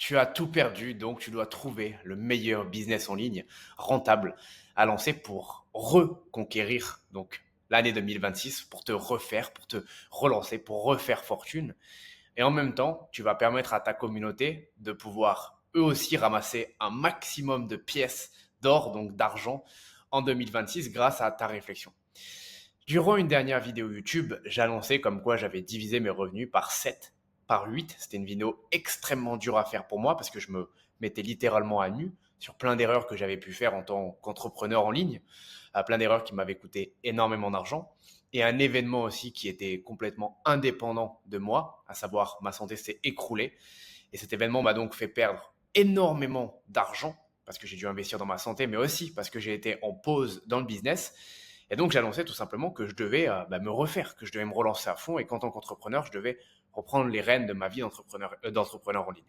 Tu as tout perdu, donc tu dois trouver le meilleur business en ligne rentable à lancer pour reconquérir donc l'année 2026, pour te refaire, pour te relancer, pour refaire fortune. Et en même temps, tu vas permettre à ta communauté de pouvoir eux aussi ramasser un maximum de pièces d'or, donc d'argent, en 2026 grâce à ta réflexion. Durant une dernière vidéo YouTube, j'annonçais comme quoi j'avais divisé mes revenus par 7, par 8. C'était une vidéo extrêmement dure à faire pour moi parce que je me mettais littéralement à nu sur plein d'erreurs que j'avais pu faire en tant qu'entrepreneur en ligne, plein d'erreurs qui m'avaient coûté énormément d'argent et un événement aussi qui était complètement indépendant de moi, à savoir ma santé s'est écroulée et cet événement m'a donc fait perdre énormément d'argent parce que j'ai dû investir dans ma santé, mais aussi parce que j'ai été en pause dans le business. Et donc, j'annonçais tout simplement que je devais me refaire, que je devais me relancer à fond et qu'en tant qu'entrepreneur, je devais reprendre les rênes de ma vie d'entrepreneur en ligne.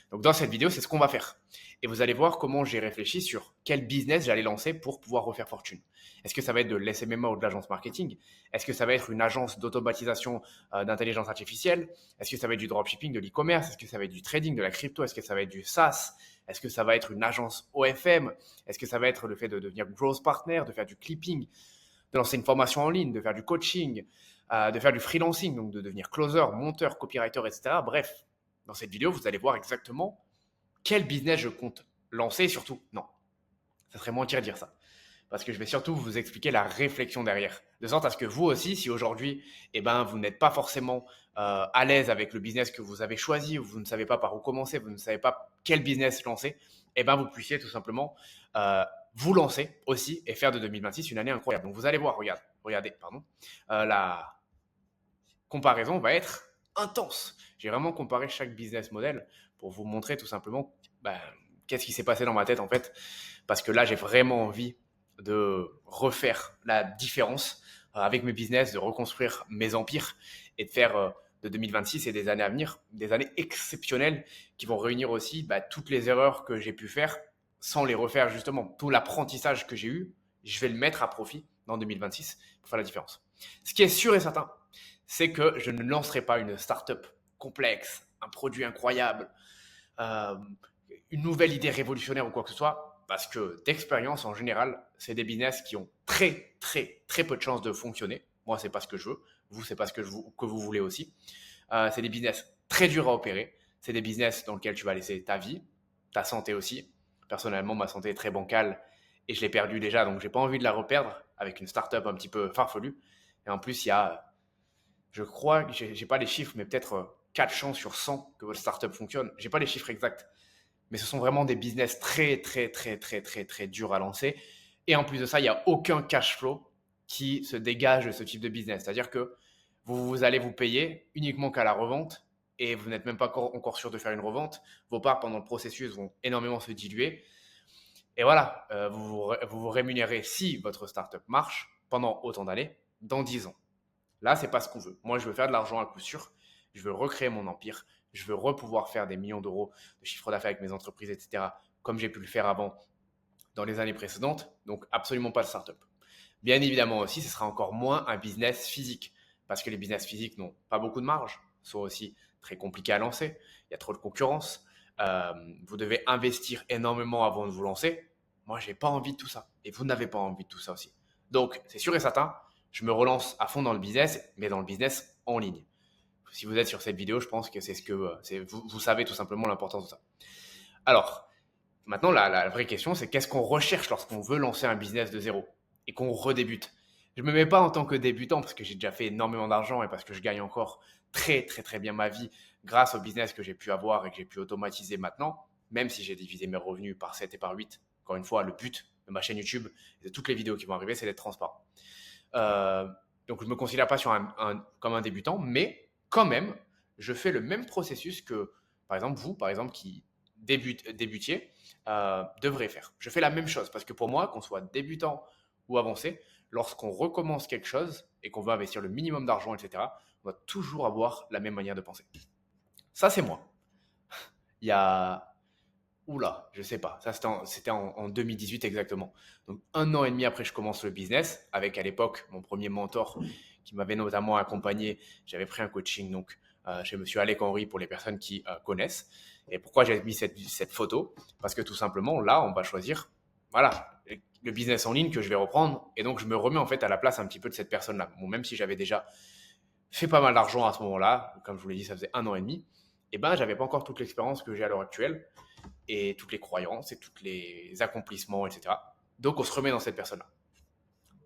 Donc, dans cette vidéo, c'est ce qu'on va faire. Et vous allez voir comment j'ai réfléchi sur quel business j'allais lancer pour pouvoir refaire fortune. Est-ce que ça va être de l'SMMA ou de l'agence marketing? Est-ce que ça va être une agence d'automatisation d'intelligence artificielle? Est-ce que ça va être du dropshipping, de l'e-commerce? Est-ce que ça va être du trading, de la crypto? Est-ce que ça va être du SaaS? Est-ce que ça va être une agence OFM? Est-ce que ça va être le fait de devenir growth partner, de faire du clipping, de lancer une formation en ligne, de faire du coaching, de faire du freelancing, donc de devenir closer, monteur, copywriter, etc. Bref, dans cette vidéo, vous allez voir exactement quel business je compte lancer et surtout, non, ça serait mentir de dire ça. Parce que je vais surtout vous expliquer la réflexion derrière. De sorte à ce que vous aussi, si aujourd'hui, vous n'êtes pas forcément à l'aise avec le business que vous avez choisi, ou vous ne savez pas par où commencer, vous ne savez pas quel business lancer, vous puissiez tout simplement vous lancer aussi et faire de 2026 une année incroyable. Donc vous allez voir, regardez, la comparaison va être intense. J'ai vraiment comparé chaque business model pour vous montrer tout simplement qu'est-ce qui s'est passé dans ma tête en fait. Parce que là, j'ai vraiment envie de refaire la différence avec mes business, de reconstruire mes empires et de faire de 2026 et des années à venir des années exceptionnelles qui vont réunir aussi toutes les erreurs que j'ai pu faire sans les refaire justement. Tout l'apprentissage que j'ai eu, je vais le mettre à profit dans 2026 pour faire la différence. Ce qui est sûr et certain, c'est que je ne lancerai pas une startup complexe, un produit incroyable, euh, une nouvelle idée révolutionnaire ou quoi que ce soit, parce que d'expérience en général, c'est des business qui ont très très très peu de chances de fonctionner. Moi, c'est pas ce que je veux. Vous, c'est pas ce que vous voulez aussi. C'est des business très durs à opérer. C'est des business dans lesquels tu vas laisser ta vie, ta santé aussi. Personnellement, ma santé est très bancale et je l'ai perdue déjà, donc j'ai pas envie de la reperdre avec une startup un petit peu farfelue. Et en plus, il y a, je crois, j'ai pas les chiffres, mais peut-être 4 chances sur 100 que votre startup fonctionne. J'ai pas les chiffres exacts, mais ce sont vraiment des business très, très, très, très, très, très durs à lancer. Et en plus de ça, il n'y a aucun cash flow qui se dégage de ce type de business. C'est-à-dire que vous allez vous payer uniquement qu'à la revente et vous n'êtes même pas encore sûr de faire une revente. Vos parts pendant le processus vont énormément se diluer. Et voilà, vous rémunérez si votre startup marche pendant autant d'années, dans 10 ans. Là, c'est pas ce qu'on veut. Moi, je veux faire de l'argent à coup sûr. Je veux recréer mon empire. Je veux repouvoir faire des millions d'euros de chiffre d'affaires avec mes entreprises, etc., comme j'ai pu le faire avant dans les années précédentes. Donc, absolument pas de startup. Bien évidemment aussi, ce sera encore moins un business physique parce que les business physiques n'ont pas beaucoup de marge, sont aussi très compliqués à lancer. Il y a trop de concurrence. Vous devez investir énormément avant de vous lancer. Moi, j'ai pas envie de tout ça. Et vous n'avez pas envie de tout ça aussi. Donc, c'est sûr et certain, je me relance à fond dans le business, mais dans le business en ligne. Si vous êtes sur cette vidéo, je pense que c'est ce que vous savez tout simplement l'importance de ça. Alors, maintenant, la vraie question, c'est qu'est-ce qu'on recherche lorsqu'on veut lancer un business de zéro et qu'on redébute. Je ne me mets pas en tant que débutant parce que j'ai déjà fait énormément d'argent et parce que je gagne encore très, très, très bien ma vie grâce au business que j'ai pu avoir et que j'ai pu automatiser maintenant, même si j'ai divisé mes revenus par 7 et par 8. Encore une fois, le but de ma chaîne YouTube et de toutes les vidéos qui vont arriver, c'est d'être transparent. Euh, donc, je ne me considère pas comme un débutant, mais quand même, je fais le même processus que, par exemple, vous, par exemple, qui débutiez, devrait faire. Je fais la même chose parce que pour moi, qu'on soit débutant ou avancé, lorsqu'on recommence quelque chose et qu'on veut investir le minimum d'argent, etc., on va toujours avoir la même manière de penser. Ça, c'est moi. Il y a... Oula, je sais pas. Ça, c'était en 2018 exactement. Donc, 1 an et demi après, je commence le business avec à l'époque mon premier mentor qui m'avait notamment accompagné. J'avais pris un coaching donc chez Monsieur Alec Henry pour les personnes qui connaissent. Et pourquoi j'ai mis cette photo? Parce que tout simplement, là, on va choisir, voilà, le business en ligne que je vais reprendre. Et donc, je me remets en fait à la place un petit peu de cette personne-là. Bon, même si j'avais déjà fait pas mal d'argent à ce moment-là, comme je vous l'ai dit, ça faisait 1 an et demi, et ben, j'avais pas encore toute l'expérience que j'ai à l'heure actuelle et toutes les croyances et tous les accomplissements, etc. Donc, on se remet dans cette personne-là.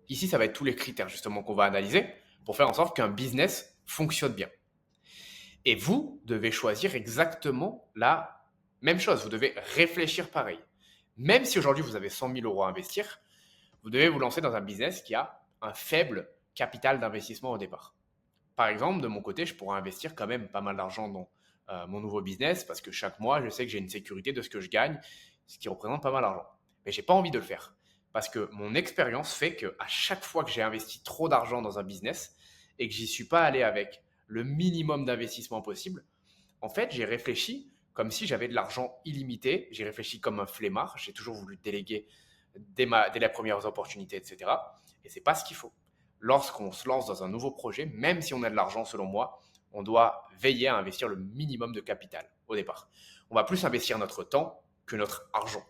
Ici, ça va être tous les critères justement qu'on va analyser pour faire en sorte qu'un business fonctionne bien. Et vous devez choisir exactement la même chose. Vous devez réfléchir pareil. Même si aujourd'hui vous avez 100 000 euros à investir, vous devez vous lancer dans un business qui a un faible capital d'investissement au départ. Par exemple, de mon côté, je pourrais investir quand même pas mal d'argent dans mon nouveau business parce que chaque mois, je sais que j'ai une sécurité de ce que je gagne, ce qui représente pas mal d'argent. Mais j'ai pas envie de le faire parce que mon expérience fait que à chaque fois que j'ai investi trop d'argent dans un business et que j'y suis pas allé avec le minimum d'investissement possible, en fait, j'ai réfléchi comme si j'avais de l'argent illimité. J'ai réfléchi comme un flemmard. J'ai toujours voulu déléguer dès les premières opportunités, etc. Et c'est pas ce qu'il faut. Lorsqu'on se lance dans un nouveau projet, même si on a de l'argent, selon moi, on doit veiller à investir le minimum de capital au départ. On va plus investir notre temps que notre argent.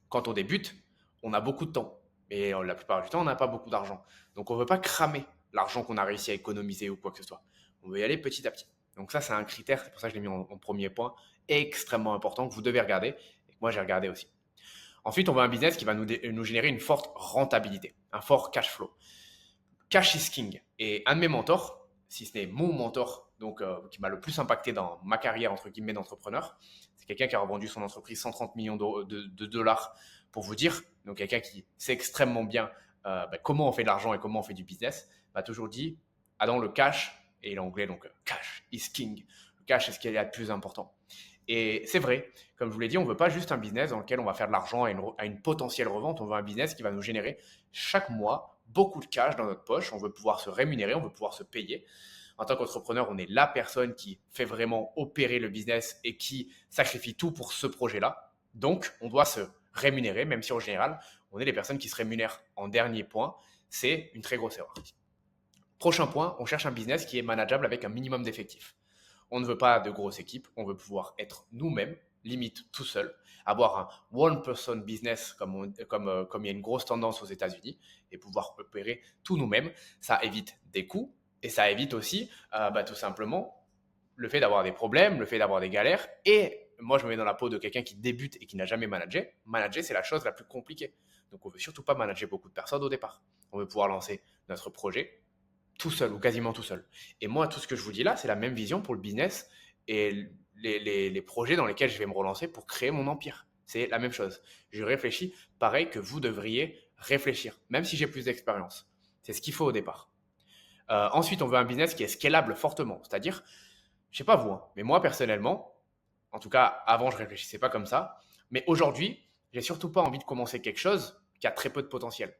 Quand on débute, on a beaucoup de temps. Mais la plupart du temps, on n'a pas beaucoup d'argent. Donc, on ne veut pas cramer l'argent qu'on a réussi à économiser ou quoi que ce soit. On veut y aller petit à petit. Donc ça, c'est un critère, c'est pour ça que je l'ai mis en premier point, extrêmement important que vous devez regarder et que moi j'ai regardé aussi. Ensuite, on veut un business qui va nous générer une forte rentabilité, un fort cash flow. Cash is king. Et un de mes mentors, si ce n'est mon mentor, donc qui m'a le plus impacté dans ma carrière entre guillemets d'entrepreneur, c'est quelqu'un qui a revendu son entreprise 130 millions de dollars pour vous dire, donc quelqu'un qui sait extrêmement bien comment on fait de l'argent et comment on fait du business, m'a toujours dit, Adam, le cash, et l'anglais donc cash is king, le cash c'est ce qu'il y a de plus important. Et c'est vrai, comme je vous l'ai dit, on ne veut pas juste un business dans lequel on va faire de l'argent à une potentielle revente, on veut un business qui va nous générer chaque mois beaucoup de cash dans notre poche, on veut pouvoir se rémunérer, on veut pouvoir se payer. En tant qu'entrepreneur, on est la personne qui fait vraiment opérer le business et qui sacrifie tout pour ce projet-là. Donc, on doit se rémunérer, même si en général, on est les personnes qui se rémunèrent en dernier point. C'est une très grosse erreur. Prochain point, on cherche un business qui est manageable avec un minimum d'effectifs. On ne veut pas de grosses équipes, on veut pouvoir être nous-mêmes, limite tout seul, avoir un one-person business comme il y a une grosse tendance aux États-Unis et pouvoir opérer tout nous-mêmes. Ça évite des coûts et ça évite aussi tout simplement le fait d'avoir des problèmes, le fait d'avoir des galères. Et moi, je me mets dans la peau de quelqu'un qui débute et qui n'a jamais managé. Manager, c'est la chose la plus compliquée. Donc, on ne veut surtout pas manager beaucoup de personnes au départ. On veut pouvoir lancer notre projet tout seul ou quasiment tout seul. Et moi, tout ce que je vous dis là, c'est la même vision pour le business et les projets dans lesquels je vais me relancer pour créer mon empire. C'est la même chose. Je réfléchis pareil que vous devriez réfléchir, même si j'ai plus d'expérience. C'est ce qu'il faut au départ. Ensuite, on veut un business qui est scalable fortement. C'est-à-dire, je sais pas vous, hein, mais moi personnellement, en tout cas, avant, je réfléchissais pas comme ça. Mais aujourd'hui, j'ai surtout pas envie de commencer quelque chose qui a très peu de potentiel.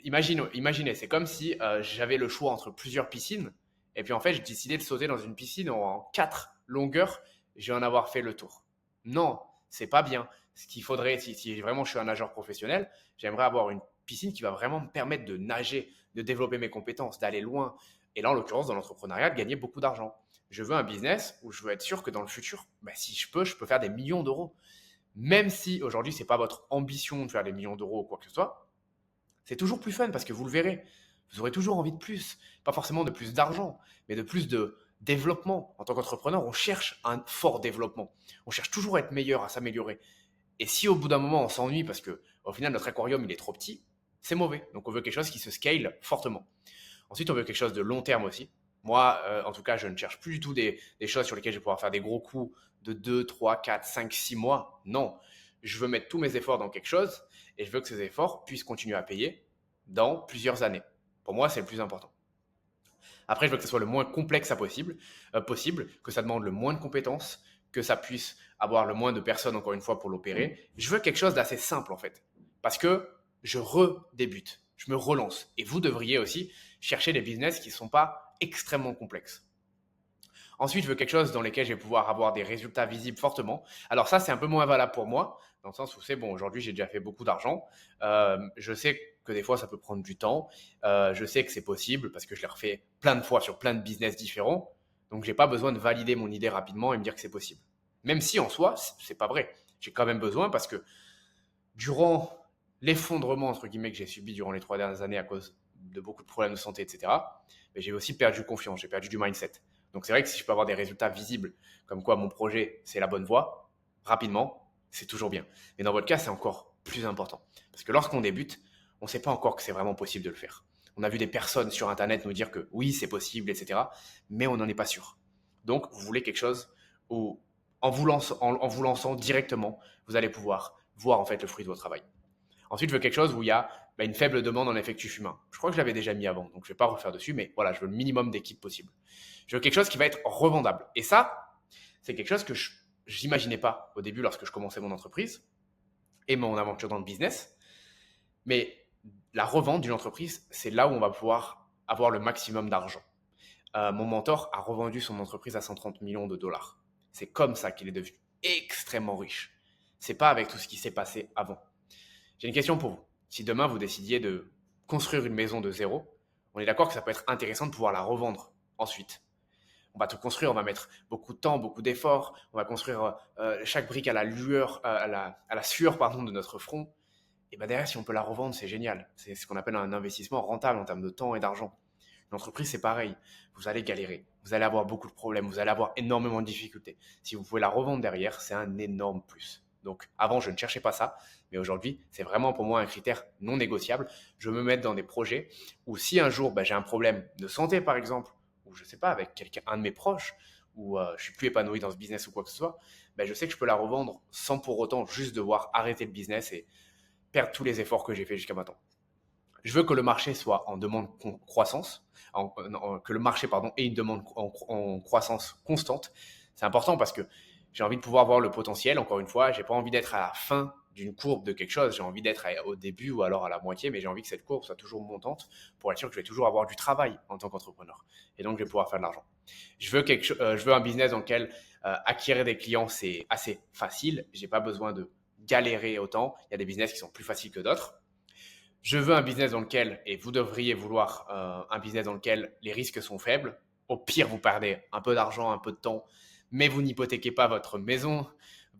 Imaginez, c'est comme si j'avais le choix entre plusieurs piscines, et puis en fait, j'ai décidé de sauter dans une piscine en 4 longueurs, je vais en avoir fait le tour. Non, c'est pas bien. Ce qu'il faudrait, si vraiment je suis un nageur professionnel, j'aimerais avoir une piscine qui va vraiment me permettre de nager, de développer mes compétences, d'aller loin. Et là, en l'occurrence, dans l'entrepreneuriat, de gagner beaucoup d'argent. Je veux un business où je veux être sûr que dans le futur, si je peux faire des millions d'euros. Même si aujourd'hui, ce n'est pas votre ambition de faire des millions d'euros ou quoi que ce soit, c'est toujours plus fun parce que vous le verrez. Vous aurez toujours envie de plus. Pas forcément de plus d'argent, mais de plus de développement. En tant qu'entrepreneur, on cherche un fort développement. On cherche toujours à être meilleur, à s'améliorer. Et si au bout d'un moment, on s'ennuie parce que au final, notre aquarium, il est trop petit, c'est mauvais. Donc, on veut quelque chose qui se scale fortement. Ensuite, on veut quelque chose de long terme aussi. Moi, en tout cas, je ne cherche plus du tout des choses sur lesquelles je vais pouvoir faire des gros coups de 2, 3, 4, 5, 6 mois. Non, je veux mettre tous mes efforts dans quelque chose et je veux que ces efforts puissent continuer à payer dans plusieurs années. Pour moi, c'est le plus important. Après, je veux que ce soit le moins complexe possible, que ça demande le moins de compétences, que ça puisse avoir le moins de personnes, encore une fois, pour l'opérer. Je veux quelque chose d'assez simple, en fait, parce que je redébute, je me relance. Et vous devriez aussi chercher des business qui ne sont pas extrêmement complexes. Ensuite, je veux quelque chose dans lequel je vais pouvoir avoir des résultats visibles fortement. Alors ça, c'est un peu moins valable pour moi, dans le sens où c'est bon, aujourd'hui, j'ai déjà fait beaucoup d'argent. Je sais que des fois, ça peut prendre du temps. Je sais que c'est possible parce que je l'ai refait plein de fois sur plein de business différents. Donc, je n'ai pas besoin de valider mon idée rapidement et me dire que c'est possible. Même si en soi, c'est pas vrai. J'ai quand même besoin parce que durant l'effondrement, entre guillemets, que j'ai subi durant les 3 dernières années à cause de beaucoup de problèmes de santé, etc., mais j'ai aussi perdu confiance, j'ai perdu du mindset. Donc c'est vrai que si je peux avoir des résultats visibles, comme quoi mon projet, c'est la bonne voie, rapidement, c'est toujours bien. Mais dans votre cas, c'est encore plus important. Parce que lorsqu'on débute, on ne sait pas encore que c'est vraiment possible de le faire. On a vu des personnes sur Internet nous dire que oui, c'est possible, etc., mais on n'en est pas sûr. Donc, vous voulez quelque chose où, en vous lançant directement, vous allez pouvoir voir en fait le fruit de votre travail. Ensuite, je veux quelque chose où il y a une faible demande en effectif humain. Je crois que je l'avais déjà mis avant, donc je ne vais pas refaire dessus, mais voilà, je veux le minimum d'équipe possible. Je veux quelque chose qui va être revendable. Et ça, c'est quelque chose que je n'imaginais pas au début lorsque je commençais mon entreprise et mon aventure dans le business. Mais la revente d'une entreprise, c'est là où on va pouvoir avoir le maximum d'argent. Mon mentor a revendu son entreprise à 130 millions de dollars. C'est comme ça qu'il est devenu extrêmement riche. C'est pas avec tout ce qui s'est passé avant. J'ai une question pour vous. Si demain vous décidiez de construire une maison de zéro, on est d'accord que ça peut être intéressant de pouvoir la revendre ensuite. On va tout construire, on va mettre beaucoup de temps, beaucoup d'efforts, on va construire chaque brique à la lueur, à la sueur pardon, de notre front. Et ben derrière, si on peut la revendre, c'est génial. C'est ce qu'on appelle un investissement rentable en termes de temps et d'argent. Une entreprise, c'est pareil. Vous allez galérer, vous allez avoir beaucoup de problèmes, vous allez avoir énormément de difficultés. Si vous pouvez la revendre derrière, c'est un énorme plus. Donc avant, je ne cherchais pas ça, mais aujourd'hui, c'est vraiment pour moi un critère non négociable. Je me mets dans des projets où si un jour j'ai un problème de santé, par exemple, ou je ne sais pas, avec un de mes proches, ou je suis plus épanoui dans ce business ou quoi que ce soit, je sais que je peux la revendre sans pour autant juste devoir arrêter le business et perdre tous les efforts que j'ai fait jusqu'à maintenant. Je veux que le marché soit en demande croissance, que le marché ait une demande en croissance constante. C'est important parce que j'ai envie de pouvoir voir le potentiel. Encore une fois, j'ai pas envie d'être à la fin d'une courbe de quelque chose. J'ai envie d'être au début ou alors à la moitié, mais j'ai envie que cette courbe soit toujours montante pour être sûr que je vais toujours avoir du travail en tant qu'entrepreneur. Et donc, je vais pouvoir faire de l'argent. Je veux un business dans lequel acquérir des clients, c'est assez facile. J'ai pas besoin de galérer autant. Il y a des business qui sont plus faciles que d'autres. Je veux un business dans lequel, et vous devriez vouloir un business dans lequel les risques sont faibles. Au pire, vous perdez un peu d'argent, un peu de temps, mais vous n'hypothéquez pas votre maison,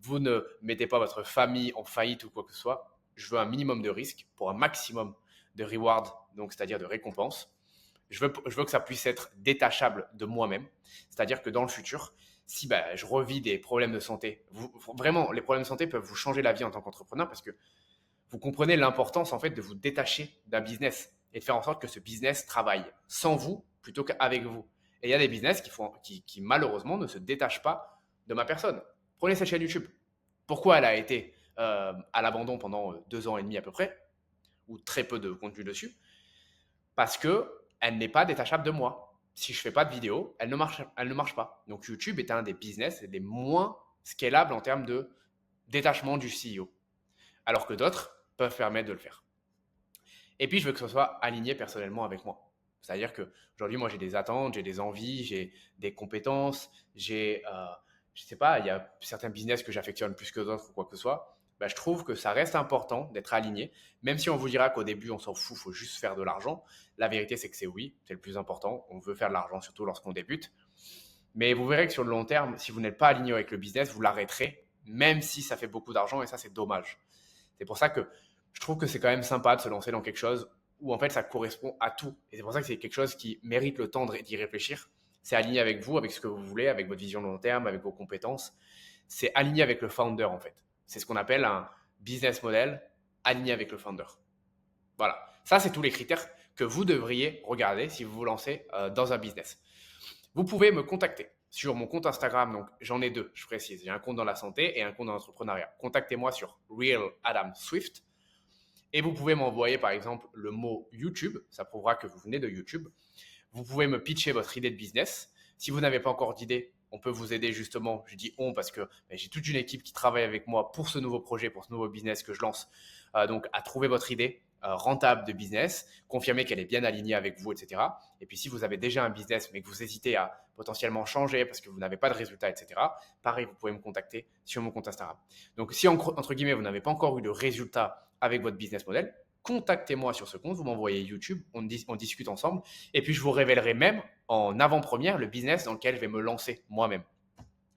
vous ne mettez pas votre famille en faillite ou quoi que ce soit. Je veux un minimum de risque pour un maximum de reward, donc c'est-à-dire de récompense. Je veux que ça puisse être détachable de moi-même, c'est-à-dire que dans le futur, si je revis des problèmes de santé, vraiment, les problèmes de santé peuvent vous changer la vie en tant qu'entrepreneur parce que vous comprenez l'importance en fait de vous détacher d'un business et de faire en sorte que ce business travaille sans vous plutôt qu'avec vous. Et il y a des business qui malheureusement ne se détachent pas de ma personne. Prenez cette chaîne YouTube. Pourquoi elle a été à l'abandon pendant 2 ans et demi à peu près, ou très peu de contenu dessus? Parce que elle n'est pas détachable de moi. Si je fais pas de vidéo, elle ne marche pas. Donc YouTube est un des business les moins scalables en termes de détachement du CEO, alors que d'autres peuvent permettre de le faire. Et puis, je veux que ce soit aligné personnellement avec moi. C'est-à-dire que aujourd'hui, moi, j'ai des attentes, j'ai des envies, j'ai des compétences, je sais pas, il y a certains business que j'affectionne plus que d'autres ou quoi que ce soit. Je trouve que ça reste important d'être aligné, même si on vous dira qu'au début, on s'en fout, il faut juste faire de l'argent. La vérité, c'est que c'est oui, c'est le plus important. On veut faire de l'argent, surtout lorsqu'on débute. Mais vous verrez que sur le long terme, si vous n'êtes pas aligné avec le business, vous l'arrêterez, même si ça fait beaucoup d'argent, et ça, c'est dommage. C'est pour ça que je trouve que c'est quand même sympa de se lancer dans quelque chose où en fait ça correspond à tout. Et c'est pour ça que c'est quelque chose qui mérite le temps d'y réfléchir. C'est aligné avec vous, avec ce que vous voulez, avec votre vision long terme, avec vos compétences. C'est aligné avec le founder en fait. C'est ce qu'on appelle un business model aligné avec le founder. Voilà. Ça, c'est tous les critères que vous devriez regarder si vous vous lancez dans un business. Vous pouvez me contacter sur mon compte Instagram. Donc, j'en ai deux, je précise. J'ai un compte dans la santé et un compte dans l'entrepreneuriat. Contactez-moi sur Real Adam Swift. Et vous pouvez m'envoyer par exemple le mot YouTube, ça prouvera que vous venez de YouTube. Vous pouvez me pitcher votre idée de business. Si vous n'avez pas encore d'idée, on peut vous aider justement. Je dis on parce que j'ai toute une équipe qui travaille avec moi pour ce nouveau projet, pour ce nouveau business que je lance. Donc à trouver votre idée rentable de business, confirmer qu'elle est bien alignée avec vous, etc. Et puis si vous avez déjà un business mais que vous hésitez à potentiellement changer parce que vous n'avez pas de résultat, etc. Pareil, vous pouvez me contacter sur mon compte Instagram. Donc si entre guillemets vous n'avez pas encore eu de résultat avec votre business model, contactez-moi sur ce compte, vous m'envoyez YouTube, on discute ensemble, et puis je vous révélerai même en avant-première le business dans lequel je vais me lancer moi-même.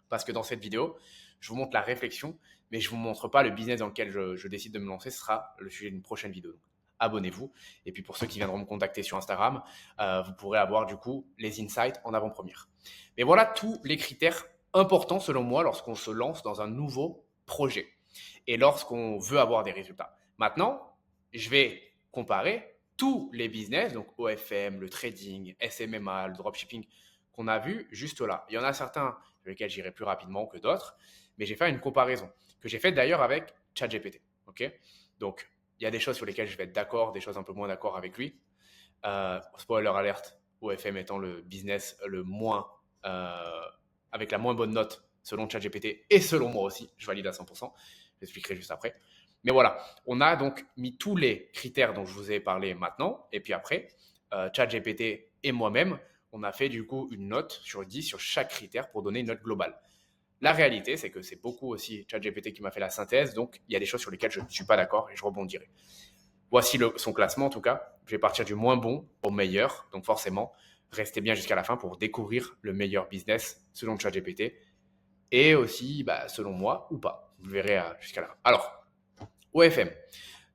Parce que dans cette vidéo, Je vous montre la réflexion, mais je ne vous montre pas le business dans lequel je décide de me lancer. Ce sera le sujet d'une prochaine vidéo. Donc, abonnez-vous. Et puis pour ceux qui viendront me contacter sur Instagram, vous pourrez avoir du coup les insights en avant-première. Mais voilà tous les critères importants selon moi lorsqu'on se lance dans un nouveau projet et lorsqu'on veut avoir des résultats. Maintenant, je vais comparer tous les business, donc OFM, le trading, SMMA, le dropshipping qu'on a vu juste là. Il y en a certains sur lesquels j'irai plus rapidement que d'autres, mais j'ai fait une comparaison que j'ai faite d'ailleurs avec ChatGPT. Ok, donc il y a des choses sur lesquelles je vais être d'accord, des choses un peu moins d'accord avec lui. Spoiler alert, OFM étant le business le moins, avec la moins bonne note selon ChatGPT et selon moi aussi, je valide à 100%, j'expliquerai juste après. Mais voilà, on a donc mis tous les critères dont je vous ai parlé maintenant, et puis après, ChatGPT et moi-même, on a fait du coup une note sur 10 sur chaque critère pour donner une note globale. La réalité, c'est que c'est beaucoup aussi ChatGPT qui m'a fait la synthèse, donc il y a des choses sur lesquelles je ne suis pas d'accord et je rebondirai. Voici son classement en tout cas. Je vais partir du moins bon au meilleur, donc forcément, restez bien jusqu'à la fin pour découvrir le meilleur business selon ChatGPT et aussi selon moi ou pas. Vous verrez jusqu'à la fin. Alors, OFM,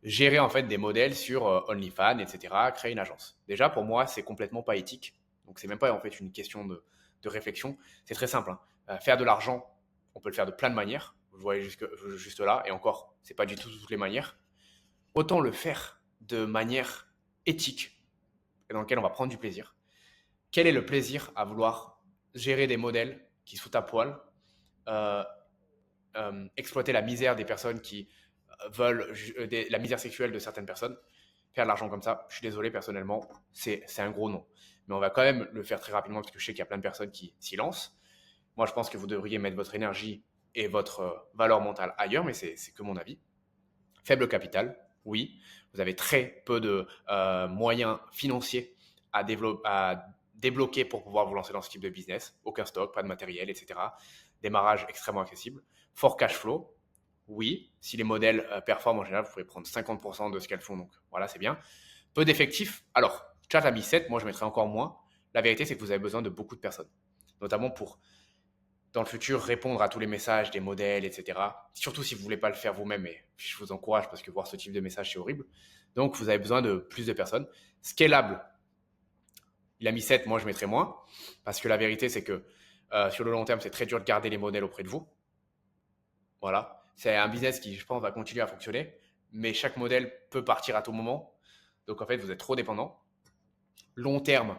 gérer en fait des modèles sur OnlyFans, etc., créer une agence. Déjà, pour moi, c'est complètement pas éthique. Donc, c'est même pas en fait une question de réflexion. C'est très simple. Faire de l'argent, on peut le faire de plein de manières. Vous voyez juste là, et encore, c'est pas du tout toutes les manières. Autant le faire de manière éthique et dans lequel on va prendre du plaisir. Quel est le plaisir à vouloir gérer des modèles qui sont à poil, euh, exploiter la misère des personnes qui veulent, la misère sexuelle de certaines personnes, faire de l'argent comme ça, je suis désolé personnellement, c'est un gros non. Mais on va quand même le faire très rapidement parce que je sais qu'il y a plein de personnes qui s'y lancent. Moi, je pense que vous devriez mettre votre énergie et votre valeur mentale ailleurs, mais c'est que mon avis. Faible capital, oui. Vous avez très peu de moyens financiers à débloquer pour pouvoir vous lancer dans ce type de business. Aucun stock, pas de matériel, etc. Démarrage extrêmement accessible. Fort cash flow, oui. Si les modèles performent en général, vous pouvez prendre 50% de ce qu'elles font, donc voilà, c'est bien. Peu d'effectifs. Alors, chat a mis 7, moi je mettrais encore moins. La vérité, c'est que vous avez besoin de beaucoup de personnes, notamment pour dans le futur répondre à tous les messages des modèles, etc. Surtout si vous ne voulez pas le faire vous-même, et je vous encourage parce que voir ce type de message, c'est horrible. Donc, vous avez besoin de plus de personnes. Scalable, il a mis 7, moi je mettrais moins, parce que la vérité, c'est que sur le long terme, c'est très dur de garder les modèles auprès de vous. Voilà. C'est un business qui, je pense, va continuer à fonctionner, mais chaque modèle peut partir à tout moment. Donc, en fait, vous êtes trop dépendant. Long terme,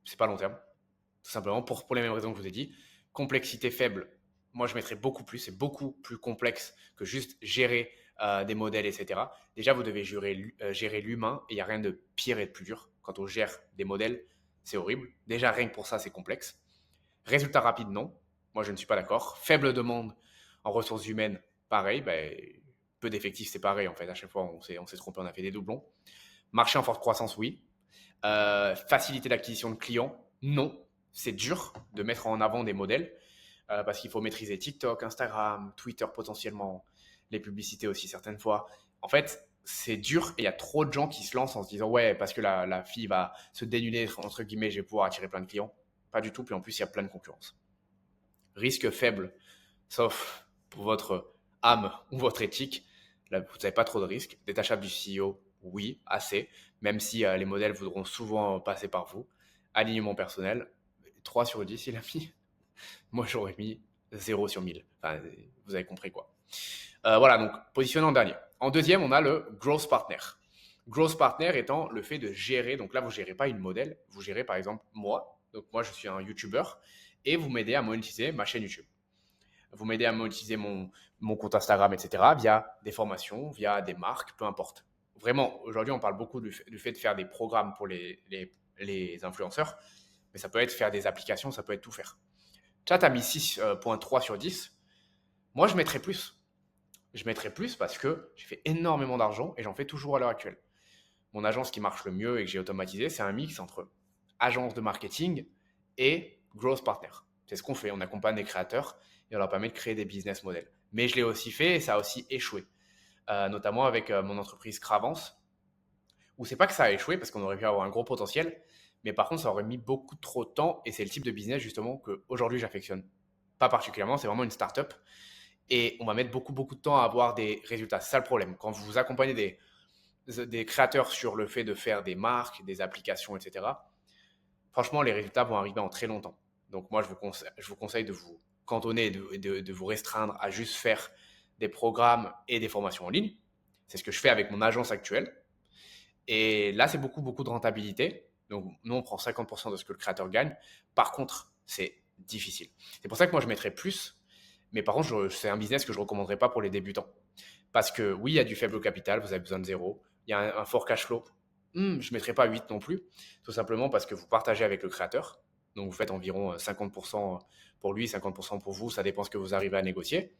c'est pas long terme, tout simplement, pour les mêmes raisons que je vous ai dit. Complexité faible, moi je mettrais beaucoup plus, c'est beaucoup plus complexe que juste gérer des modèles, etc. Déjà, vous devez gérer l'humain et il n'y a rien de pire et de plus dur. Quand on gère des modèles, c'est horrible. Déjà, rien que pour ça, c'est complexe. Résultat rapide, non. Moi, je ne suis pas d'accord. Faible demande en ressources humaines, pareil. Peu d'effectifs, c'est pareil. En fait, à chaque fois, on s'est trompé, on a fait des doublons. Marché en forte croissance, oui. Facilité d'acquisition de clients, non. C'est dur de mettre en avant des modèles parce qu'il faut maîtriser TikTok, Instagram, Twitter potentiellement, les publicités aussi certaines fois. En fait, c'est dur et il y a trop de gens qui se lancent en se disant ouais, parce que la fille va se dénuder, entre guillemets, je vais pouvoir attirer plein de clients. Pas du tout, puis en plus, il y a plein de concurrence. Risque faible, sauf pour votre âme ou votre éthique. Là, vous n'avez pas trop de risques. Détachable du CEO, oui, assez, même si les modèles voudront souvent passer par vous. Alignement personnel, 3 sur 10 il a mis. Moi, j'aurais mis 0 sur 1000. Enfin, vous avez compris quoi. Voilà, donc positionnement en dernier. En deuxième, on a le growth partner. Growth partner étant le fait de gérer, donc là, vous ne gérez pas une modèle, vous gérez par exemple moi. Donc moi, je suis un YouTuber et vous m'aidez à monétiser ma chaîne YouTube. Vous m'aidez à monétiser mon compte Instagram, etc. via des formations, via des marques, peu importe. Vraiment, aujourd'hui, on parle beaucoup du fait de faire des programmes pour les influenceurs, mais ça peut être faire des applications, ça peut être tout faire. Chat a mis 6,3 sur 10. Moi, je mettrais plus. Je mettrais plus parce que j'ai fait énormément d'argent et j'en fais toujours à l'heure actuelle. Mon agence qui marche le mieux et que j'ai automatisé, c'est un mix entre agence de marketing et growth partner. C'est ce qu'on fait. On accompagne des créateurs et on leur permet de créer des business models. Mais je l'ai aussi fait et ça a aussi échoué. Notamment avec mon entreprise Cravance, où c'est pas que ça a échoué parce qu'on aurait pu avoir un gros potentiel, mais par contre, ça aurait mis beaucoup trop de temps et c'est le type de business justement qu'aujourd'hui j'affectionne. Pas particulièrement, c'est vraiment une startup. Et on va mettre beaucoup, beaucoup de temps à avoir des résultats. C'est ça le problème. Quand vous accompagnez des créateurs sur le fait de faire des marques, des applications, etc., franchement, les résultats vont arriver en très longtemps. Donc moi, je vous conseille de vous cantonner, de vous restreindre à juste faire des programmes et des formations en ligne. C'est ce que je fais avec mon agence actuelle. Et là, c'est beaucoup, beaucoup de rentabilité. Donc, nous, on prend 50% de ce que le créateur gagne. Par contre, c'est difficile. C'est pour ça que moi, je mettrais plus. Mais par contre, c'est un business que je ne recommanderais pas pour les débutants. Parce que oui, il y a du faible capital, vous avez besoin de zéro. Il y a un fort cash flow. Je ne mettrais pas 8 non plus. Tout simplement parce que vous partagez avec le créateur. Donc, vous faites environ 50% pour lui, 50% pour vous. Ça dépend ce que vous arrivez à négocier.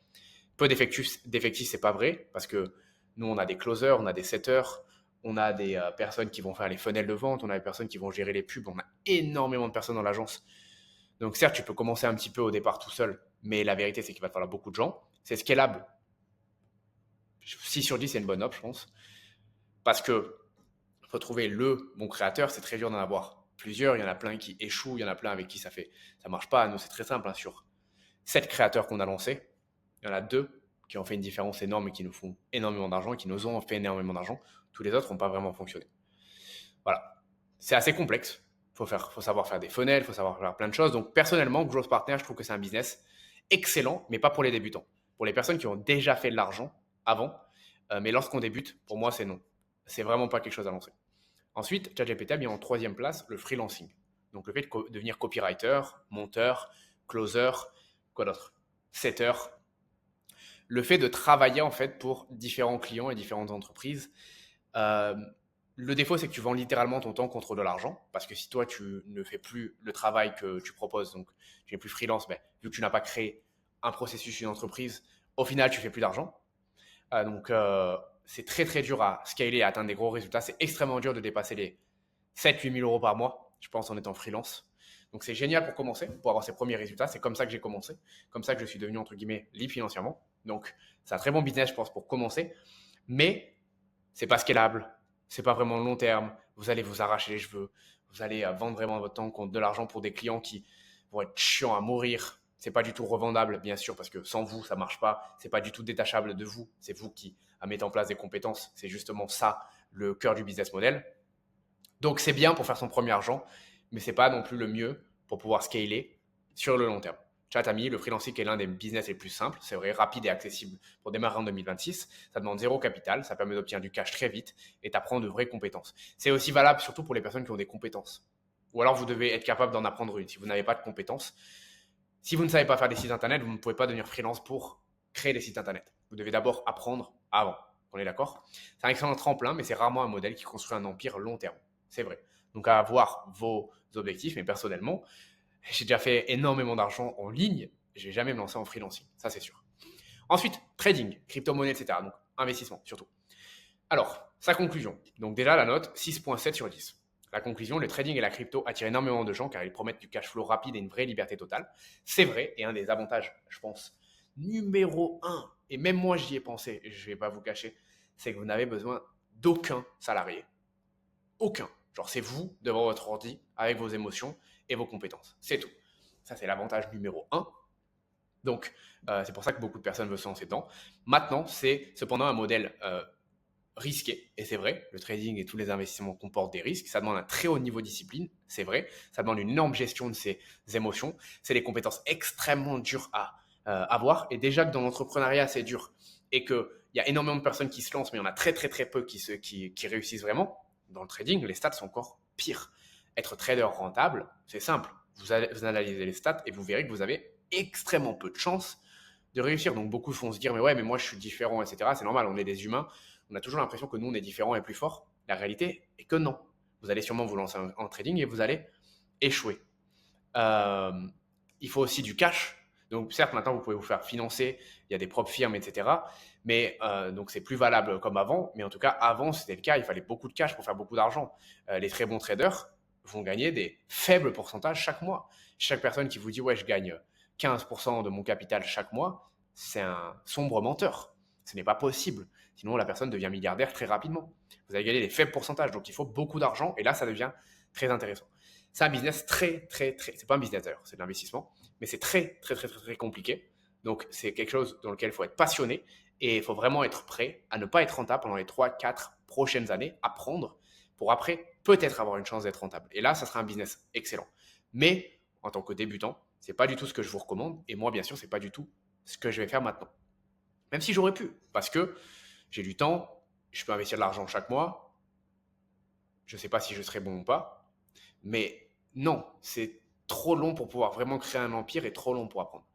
Peu d'effectifs, c'est pas vrai. Parce que nous, on a des closers, on a des setters, on a des personnes qui vont faire les funnels de vente, on a des personnes qui vont gérer les pubs. On a énormément de personnes dans l'agence. Donc, certes, tu peux commencer un petit peu au départ tout seul. Mais la vérité, c'est qu'il va te falloir beaucoup de gens. C'est scalable. 6 sur 10, c'est une bonne note, je pense. Parce que faut trouver le bon créateur, c'est très dur d'en avoir plusieurs. Il y en a plein qui échouent, il y en a plein avec qui ça marche pas. Nous, c'est très simple. Sur 7 créateurs qu'on a lancés, il y en a 2 qui ont fait une différence énorme et qui nous font énormément d'argent, et qui nous ont fait énormément d'argent. Tous les autres n'ont pas vraiment fonctionné. Voilà. C'est assez complexe. Faut savoir faire des funnels, faut savoir faire plein de choses. Donc, personnellement, Growth Partner, je trouve que c'est un business excellent, mais pas pour les débutants. Pour les personnes qui ont déjà fait de l'argent avant, mais lorsqu'on débute, pour moi, c'est non. C'est vraiment pas quelque chose à lancer. Ensuite, ChatGPT a mis en troisième place le freelancing. Donc, le fait de devenir copywriter, monteur, closer, quoi d'autre, setter. Le fait de travailler en fait pour différents clients et différentes entreprises. Le défaut, c'est que tu vends littéralement ton temps contre de l'argent. Parce que si toi, tu ne fais plus le travail que tu proposes, donc tu n'es plus freelance, mais vu que tu n'as pas créé un processus, une entreprise, au final, tu fais plus d'argent. Donc, c'est très, très dur à scaler et à atteindre des gros résultats. C'est extrêmement dur de dépasser les 7-8 000 euros par mois, je pense, en étant freelance. Donc, c'est génial pour commencer, pour avoir ses premiers résultats. C'est comme ça que j'ai commencé. Comme ça que je suis devenu, entre guillemets, libre financièrement. Donc, c'est un très bon business, je pense, pour commencer. Mais c'est pas scalable. C'est pas vraiment long terme. Vous allez vous arracher les cheveux. Vous allez vendre vraiment votre temps contre de l'argent pour des clients qui vont être chiants à mourir. C'est pas du tout revendable, bien sûr, parce que sans vous, ça marche pas. C'est pas du tout détachable de vous. C'est vous qui mettez en place des compétences. C'est justement ça, le cœur du business model. Donc, c'est bien pour faire son premier argent, mais c'est pas non plus le mieux pour pouvoir scaler sur le long terme. Chatami, le freelancing est l'un des business les plus simples. C'est vrai, rapide et accessible pour démarrer en 2026. Ça demande zéro capital, ça permet d'obtenir du cash très vite et t'apprends de vraies compétences. C'est aussi valable surtout pour les personnes qui ont des compétences. Ou alors vous devez être capable d'en apprendre une si vous n'avez pas de compétences. Si vous ne savez pas faire des sites internet, vous ne pouvez pas devenir freelance pour créer des sites internet. Vous devez d'abord apprendre avant. On est d'accord? C'est un excellent tremplin, mais c'est rarement un modèle qui construit un empire long terme. C'est vrai. Donc à avoir vos objectifs, mais personnellement, j'ai déjà fait énormément d'argent en ligne. Je vais jamais me lancer en freelancing, ça c'est sûr. Ensuite, trading, crypto-monnaie, etc. Donc investissement surtout. Alors, sa conclusion. Donc déjà la note 6,7 sur 10. La conclusion, le trading et la crypto attirent énormément de gens car ils promettent du cash flow rapide et une vraie liberté totale. C'est vrai, et un des avantages, je pense, numéro 1, et même moi j'y ai pensé, je ne vais pas vous cacher, c'est que vous n'avez besoin d'aucun salarié. Aucun. Genre, c'est vous devant votre ordi avec vos émotions et vos compétences. C'est tout. Ça, c'est l'avantage numéro 1. Donc, c'est pour ça que beaucoup de personnes veulent se lancer dedans. Maintenant, c'est cependant un modèle risqué. Et c'est vrai, le trading et tous les investissements comportent des risques. Ça demande un très haut niveau de discipline. C'est vrai. Ça demande une énorme gestion de ses émotions. C'est des compétences extrêmement dures à avoir. Et déjà que dans l'entrepreneuriat, c'est dur. Et qu'il y a énormément de personnes qui se lancent, mais il y en a très, très, très peu qui réussissent vraiment. Dans le trading, les stats sont encore pires. Être trader rentable, c'est simple. Vous analysez les stats et vous verrez que vous avez extrêmement peu de chances de réussir. Donc beaucoup vont se dire, mais ouais, mais moi je suis différent, etc. C'est normal, on est des humains. On a toujours l'impression que nous, on est différents et plus forts. La réalité est que non. Vous allez sûrement vous lancer en trading et vous allez échouer. Il faut aussi du cash. Donc certes, maintenant, vous pouvez vous faire financer. Il y a des propres firmes, etc. Mais donc c'est plus valable comme avant. Mais en tout cas, avant, c'était le cas. Il fallait beaucoup de cash pour faire beaucoup d'argent. Les très bons traders vont gagner des faibles pourcentages chaque mois. Chaque personne qui vous dit, ouais, je gagne 15% de mon capital chaque mois, c'est un sombre menteur. Ce n'est pas possible. Sinon, la personne devient milliardaire très rapidement. Vous allez gagner des faibles pourcentages. Donc, il faut beaucoup d'argent. Et là, ça devient très intéressant. C'est un business très. C'est pas un business d'ailleurs, c'est de l'investissement. mais c'est très, très, très, très, très compliqué. Donc, c'est quelque chose dans lequel il faut être passionné et il faut vraiment être prêt à ne pas être rentable pendant les 3, 4 prochaines années, apprendre pour après peut-être avoir une chance d'être rentable. Et là, ça sera un business excellent. Mais en tant que débutant, c'est pas du tout ce que je vous recommande. Et moi, bien sûr, c'est pas du tout ce que je vais faire maintenant. Même si j'aurais pu, parce que j'ai du temps, je peux investir de l'argent chaque mois. Je ne sais pas si je serai bon ou pas, mais non, c'est trop long pour pouvoir vraiment créer un empire et trop long pour apprendre.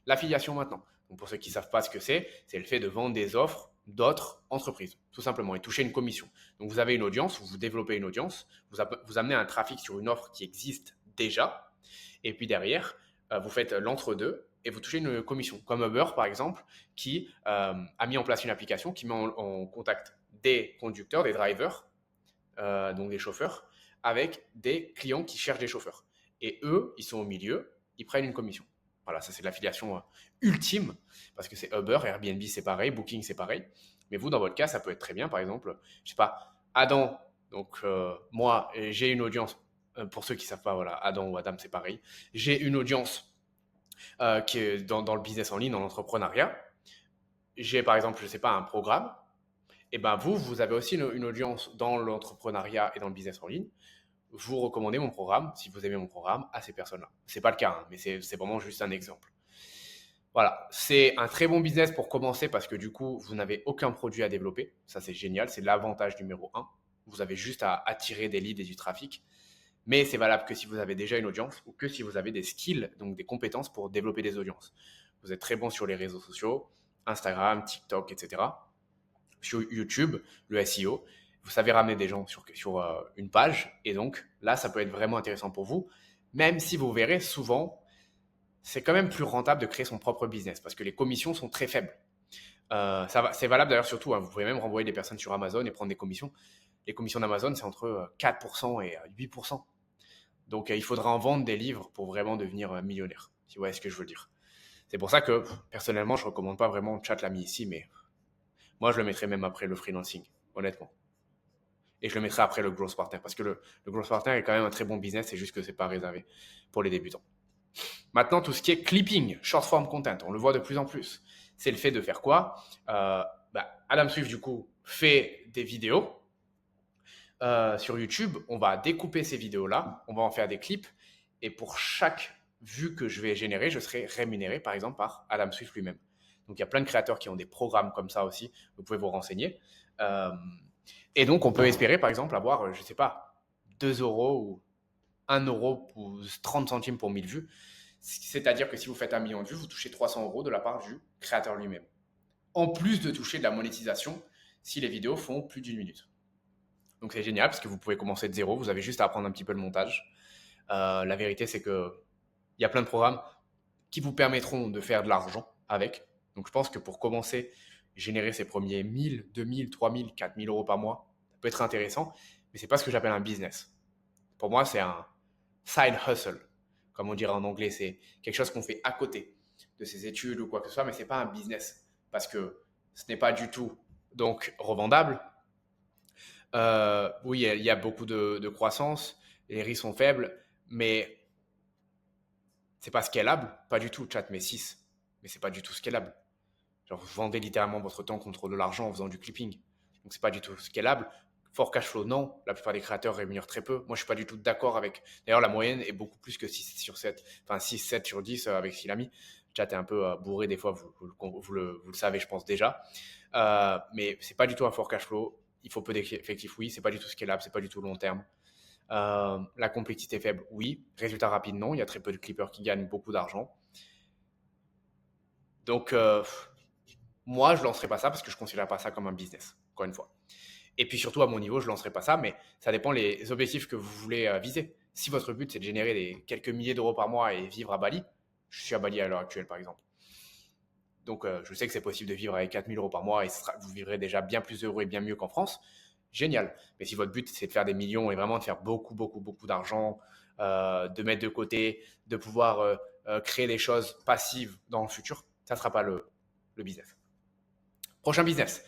L'affiliation maintenant. Donc pour ceux qui ne savent pas ce que c'est le fait de vendre des offres d'autres entreprises, tout simplement, et toucher une commission. Donc vous avez une audience, vous développez une audience, vous amenez un trafic sur une offre qui existe déjà, et puis derrière, vous faites l'entre-deux et vous touchez une commission. Comme Uber, par exemple, qui a mis en place une application qui met en contact des conducteurs, des drivers, donc des chauffeurs, avec des clients qui cherchent des chauffeurs. Et eux, ils sont au milieu, ils prennent une commission. Voilà, ça c'est l'affiliation ultime, parce que c'est Uber, Airbnb c'est pareil, Booking c'est pareil. Mais vous, dans votre cas, ça peut être très bien, par exemple, je sais pas, Adam, donc moi, j'ai une audience, pour ceux qui savent pas, voilà, Adam ou Adam c'est pareil, j'ai une audience qui est dans le business en ligne, dans l'entrepreneuriat. J'ai par exemple, je sais pas, un programme, et ben vous avez aussi une audience dans l'entrepreneuriat et dans le business en ligne. Vous recommandez mon programme, si vous aimez mon programme, à ces personnes-là. C'est pas le cas, hein, mais c'est vraiment juste un exemple. Voilà, c'est un très bon business pour commencer parce que du coup, vous n'avez aucun produit à développer. Ça, c'est génial, c'est l'avantage numéro un. Vous avez juste à attirer des leads et du trafic. Mais c'est valable que si vous avez déjà une audience ou que si vous avez des skills, donc des compétences pour développer des audiences. Vous êtes très bon sur les réseaux sociaux, Instagram, TikTok, etc. Sur YouTube, le SEO, vous savez ramener des gens sur une page. Et donc là, ça peut être vraiment intéressant pour vous, même si vous verrez souvent, c'est quand même plus rentable de créer son propre business parce que les commissions sont très faibles. C'est valable d'ailleurs surtout, hein, vous pouvez même renvoyer des personnes sur Amazon et prendre des commissions. Les commissions d'Amazon, c'est entre 4% et 8%. Donc il faudra en vendre des livres pour vraiment devenir millionnaire, si vous voyez ce que je veux dire. C'est pour ça que personnellement, je ne recommande pas vraiment Chat l'ami ici, mais moi, je le mettrais même après le freelancing, honnêtement. Et je le mettrai après le growth partner parce que le growth partner est quand même un très bon business, c'est juste que c'est pas réservé pour les débutants. Maintenant, tout ce qui est clipping, short form content, on le voit de plus en plus. C'est le fait de faire quoi Adam Swift, du coup, fait des vidéos sur YouTube. On va découper ces vidéos-là, on va en faire des clips. Et pour chaque vue que je vais générer, je serai rémunéré, par exemple, par Adam Swift lui-même. Donc, il y a plein de créateurs qui ont des programmes comme ça aussi. Vous pouvez vous renseigner. Et donc, on peut espérer, par exemple, avoir, je ne sais pas, 2 euros ou 1 euro ou 30 centimes pour 1000 vues. C'est-à-dire que si vous faites 1 million de vues, vous touchez 300 euros de la part du créateur lui-même. En plus de toucher de la monétisation si les vidéos font plus d'une minute. Donc, c'est génial parce que vous pouvez commencer de zéro. Vous avez juste à apprendre un petit peu le montage. La vérité, c'est qu'il y a plein de programmes qui vous permettront de faire de l'argent avec. Donc, je pense que pour commencer, générer ses premiers 1000, 2000, 3000, 4000 euros par mois, ça peut être intéressant, mais c'est pas ce que j'appelle un business. Pour moi, c'est un side hustle, comme on dirait en anglais. C'est quelque chose qu'on fait à côté de ses études ou quoi que ce soit, mais c'est pas un business parce que ce n'est pas du tout donc revendable. Oui, il y a beaucoup de croissance, les risques sont faibles, mais c'est pas scalable, pas du tout. Chat met 6, mais c'est pas du tout scalable. Genre, vous vendez littéralement votre temps contre de l'argent en faisant du clipping. Donc, c'est pas du tout scalable. Fort cash flow, non. La plupart des créateurs rémunèrent très peu. Moi, je suis pas du tout d'accord avec. D'ailleurs, la moyenne est beaucoup plus que 6 sur 7. Enfin, 6, 7 sur 10 avec Silami. Chat est un peu bourré des fois, vous le savez, je pense déjà. Mais c'est pas du tout un fort cash flow. Il faut peu d'effectifs, oui. C'est pas du tout scalable, c'est pas du tout long terme. La complexité faible, oui. Résultat rapide, non. Il y a très peu de clippers qui gagnent beaucoup d'argent. Donc, moi, je ne lancerai pas ça parce que je ne considère pas ça comme un business, encore une fois. Et puis surtout, à mon niveau, je ne lancerai pas ça, mais ça dépend les objectifs que vous voulez viser. Si votre but, c'est de générer quelques milliers d'euros par mois et vivre à Bali, je suis à Bali à l'heure actuelle, par exemple. Donc, je sais que c'est possible de vivre avec 4000 euros par mois et vous vivrez déjà bien plus heureux et bien mieux qu'en France. Génial. Mais si votre but, c'est de faire des millions et vraiment de faire beaucoup, beaucoup, beaucoup d'argent, de mettre de côté, de pouvoir créer des choses passives dans le futur, ça ne sera pas le business. Prochain business,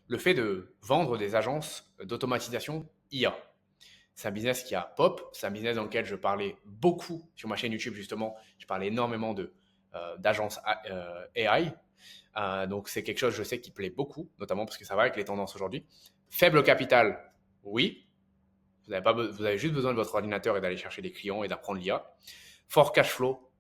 le fait de vendre des agences d'automatisation IA. C'est un business qui a pop. C'est un business dans lequel je parlais beaucoup sur ma chaîne YouTube, justement. Je parlais énormément d'agences AI. Donc, c'est quelque chose, je sais, qui plaît beaucoup, notamment parce que ça va avec les tendances aujourd'hui. Faible capital, oui. Vous avez juste besoin de votre ordinateur et d'aller chercher des clients et d'apprendre l'IA. Fort cash flow,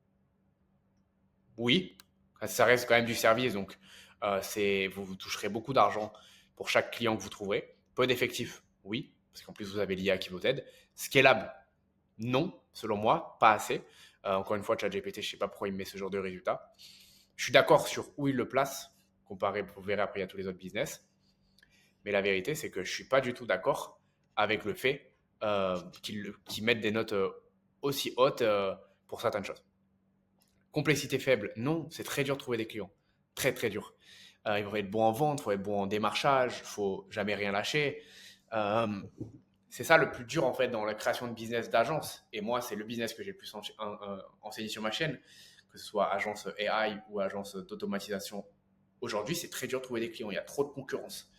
oui. Ça reste quand même du service, donc vous toucherez beaucoup d'argent pour chaque client que vous trouverez. Peu d'effectifs, oui, parce qu'en plus vous avez l'IA qui vous aide. Scalable, non, selon moi, pas assez. Encore une fois, ChatGPT, je ne sais pas pourquoi il met ce genre de résultats. Je suis d'accord sur où il le place, comparé, vous verrez après, il y a tous les autres business. Mais la vérité, c'est que je ne suis pas du tout d'accord avec le fait qu'ils mettent des notes aussi hautes pour certaines choses. Complexité faible, non, c'est très dur de trouver des clients. Très, très dur. Il faut être bon en vente, il faut être bon en démarchage, il ne faut jamais rien lâcher. C'est ça le plus dur en fait dans la création de business d'agence. Et moi, c'est le business que j'ai le plus enseigné sur ma chaîne, que ce soit agence AI ou agence d'automatisation. Aujourd'hui, c'est très dur de trouver des clients. Il y a trop de concurrence.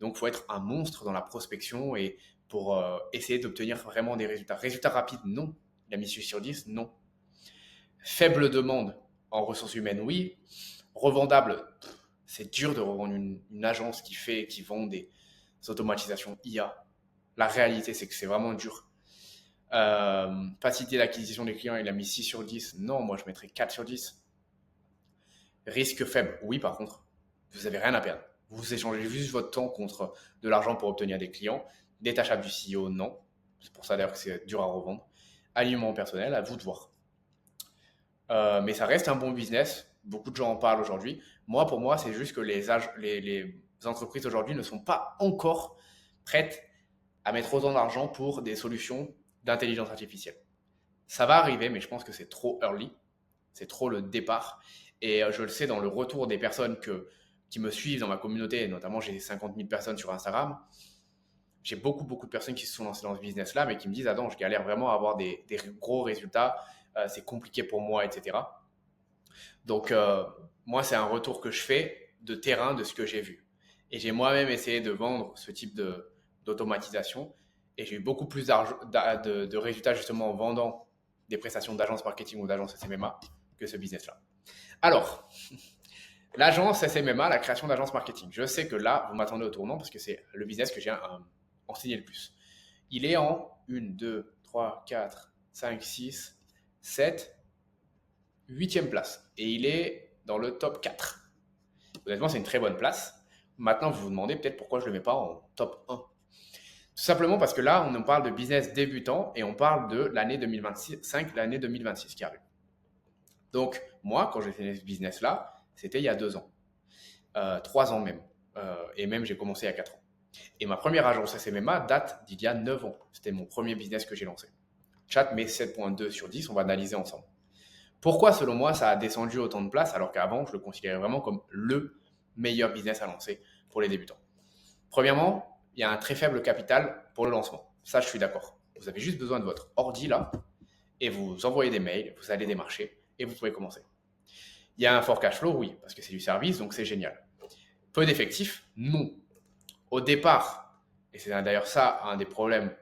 Donc, il faut être un monstre dans la prospection et pour essayer d'obtenir vraiment des résultats. Résultats rapides, non. La mission sur 10, non. Faible demande en ressources humaines, oui. Revendable, c'est dur de revendre une agence qui vend des automatisations IA. La réalité, c'est que c'est vraiment dur. Facilité d'acquisition des clients, il a mis 6 sur 10. Non, moi, je mettrais 4 sur 10. Risque faible, oui, par contre. Vous n'avez rien à perdre. Vous échangez juste votre temps contre de l'argent pour obtenir des clients. Détachable du CEO, non. C'est pour ça d'ailleurs que c'est dur à revendre. Alignement personnel, à vous de voir. Mais ça reste un bon business. Beaucoup de gens en parlent aujourd'hui. Moi, pour moi, c'est juste que les entreprises aujourd'hui ne sont pas encore prêtes à mettre autant d'argent pour des solutions d'intelligence artificielle. Ça va arriver, mais je pense que c'est trop early. C'est trop le départ. Et je le sais dans le retour des personnes qui me suivent dans ma communauté, notamment j'ai 50 000 personnes sur Instagram. J'ai beaucoup de personnes qui se sont lancées dans ce business-là, mais qui me disent, Adam, je galère vraiment à avoir des gros résultats. C'est compliqué pour moi, etc. Donc, moi, c'est un retour que je fais de terrain de ce que j'ai vu. Et j'ai moi-même essayé de vendre ce type d'automatisation. Et j'ai eu beaucoup plus de résultats justement en vendant des prestations d'agence marketing ou d'agence SMMA que ce business-là. Alors, l'agence SMMA, la création d'agence marketing. Je sais que là, vous m'attendez au tournant parce que c'est le business que j'ai enseigné le plus. Il est en 1, 2, 3, 4, 5, 6, 7, 8e place. Et il est dans le top 4. Honnêtement, c'est une très bonne place. Maintenant, vous vous demandez peut-être pourquoi je ne le mets pas en top 1. Tout simplement parce que là, on parle de business débutant et on parle de l'année 2025, l'année 2026 qui arrive. Donc, moi, quand j'ai fait ce business-là, c'était il y a 2 ans. 3 ans même. Et même, j'ai commencé il y a 4 ans. Et ma première agence SMMA date d'il y a 9 ans. C'était mon premier business que j'ai lancé. Chat met 7.2 sur 10, on va analyser ensemble. Pourquoi, selon moi, ça a descendu autant de place alors qu'avant, je le considérais vraiment comme le meilleur business à lancer pour les débutants? Premièrement, il y a un très faible capital pour le lancement. Ça, je suis d'accord. Vous avez juste besoin de votre ordi là et vous envoyez des mails, vous allez démarcher et vous pouvez commencer. Il y a un fort cash flow, oui, parce que c'est du service, donc c'est génial. Peu d'effectifs, non. Au départ, et c'est d'ailleurs ça un des problèmes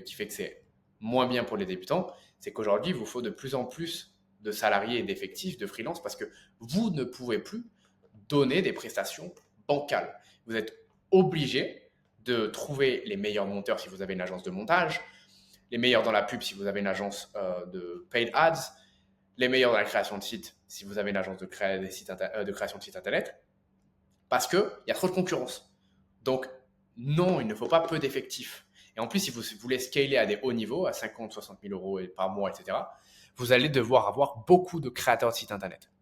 qui fait que c'est moins bien pour les débutants, c'est qu'aujourd'hui, il vous faut de plus en plus de salariés et d'effectifs, de freelance, parce que vous ne pouvez plus donner des prestations bancales. Vous êtes obligé de trouver les meilleurs monteurs si vous avez une agence de montage, les meilleurs dans la pub si vous avez une agence de paid ads, les meilleurs dans la création de sites si vous avez une agence de création de sites internet, parce qu'il y a trop de concurrence. Donc, non, il ne faut pas peu d'effectifs. Et en plus, si vous voulez scaler à des hauts niveaux, à 50, 60 000 euros par mois, etc., vous allez devoir avoir beaucoup de créateurs de sites internet.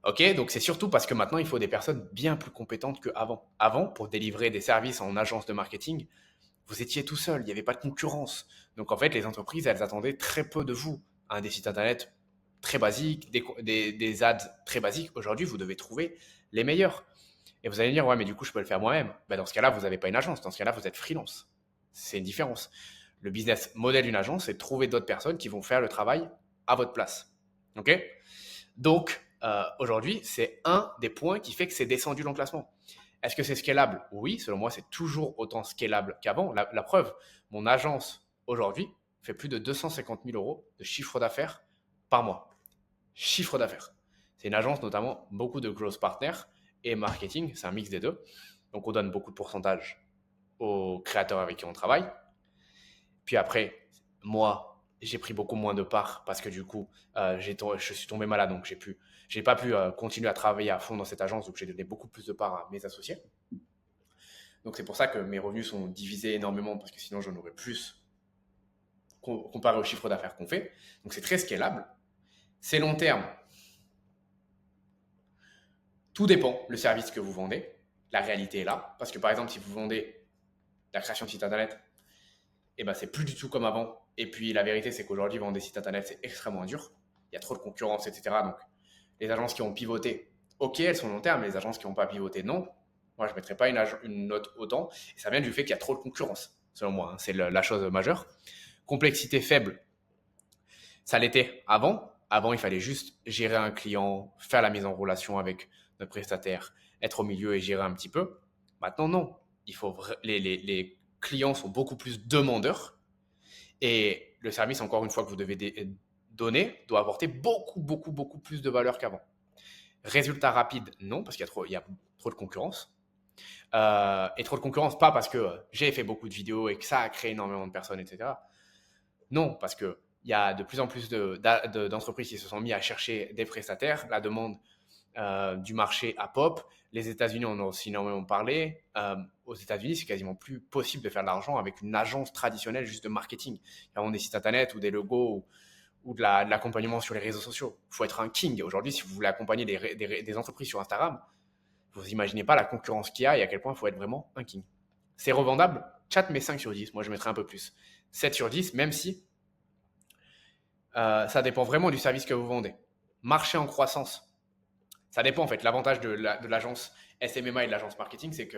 Ok, donc c'est surtout parce que maintenant, il faut des personnes bien plus compétentes qu'avant. Avant, pour délivrer des services en agence de marketing, vous étiez tout seul, il n'y avait pas de concurrence. Donc en fait, les entreprises, elles attendaient très peu de vous. Des sites internet très basiques, des ads très basiques. Aujourd'hui, vous devez trouver les meilleurs. Et vous allez me dire, ouais, mais du coup, je peux le faire moi-même. Dans ce cas-là, vous n'avez pas une agence. Dans ce cas-là, vous êtes freelance. C'est une différence. Le business model d'une agence, c'est de trouver d'autres personnes qui vont faire le travail à votre place. Ok? Donc, aujourd'hui, c'est un des points qui fait que c'est descendu dans le classement. Est-ce que c'est scalable? Oui, selon moi, c'est toujours autant scalable qu'avant. La preuve, mon agence aujourd'hui fait plus de 250 000 euros de chiffre d'affaires par mois. Chiffre d'affaires. C'est une agence notamment beaucoup de growth partners et marketing, c'est un mix des deux. Donc on donne beaucoup de pourcentage aux créateurs avec qui on travaille. Puis après, moi, j'ai pris beaucoup moins de parts parce que du coup, je suis tombé malade, donc j'ai pas pu continuer à travailler à fond dans cette agence, donc j'ai donné beaucoup plus de parts à mes associés. Donc c'est pour ça que mes revenus sont divisés énormément parce que sinon j'en aurais plus comparé au chiffre d'affaires qu'on fait. Donc c'est très scalable. C'est long terme. Tout dépend le service que vous vendez. La réalité est là. Parce que par exemple, si vous vendez la création de site internet, eh ben, c'est plus du tout comme avant. Et puis la vérité, c'est qu'aujourd'hui, vendre des sites internet, c'est extrêmement dur. Il y a trop de concurrence, etc. Donc les agences qui ont pivoté, ok, elles sont long terme. Les agences qui n'ont pas pivoté, non. Moi, je ne mettrais pas une note autant. Et ça vient du fait qu'il y a trop de concurrence, selon moi. Hein. C'est la chose majeure. Complexité faible, ça l'était avant. Avant, il fallait juste gérer un client, faire la mise en relation avec notre prestataire, être au milieu et gérer un petit peu. Maintenant, non. Les clients sont beaucoup plus demandeurs et le service, encore une fois, que vous devez donner, doit apporter beaucoup, beaucoup, beaucoup plus de valeur qu'avant. Résultat rapide, non, parce il y a trop de concurrence. Et trop de concurrence, pas parce que j'ai fait beaucoup de vidéos et que ça a créé énormément de personnes, etc. Non, parce que il y a de plus en plus d'entreprises qui se sont mis à chercher des prestataires. La demande du marché à pop. Les États-Unis en ont aussi énormément parlé. Aux États-Unis, c'est quasiment plus possible de faire de l'argent avec une agence traditionnelle juste de marketing. Avant des sites internet ou des logos ou de l'accompagnement sur les réseaux sociaux. Il faut être un king. Aujourd'hui, si vous voulez accompagner des entreprises sur Instagram, vous imaginez pas la concurrence qu'il y a et à quel point il faut être vraiment un king. C'est revendable. Chat met 5 sur 10. Moi, je mettrais un peu plus. 7 sur 10, même si ça dépend vraiment du service que vous vendez. Marché en croissance. Ça dépend en fait. L'avantage de l'agence SMMA et de l'agence marketing, c'est que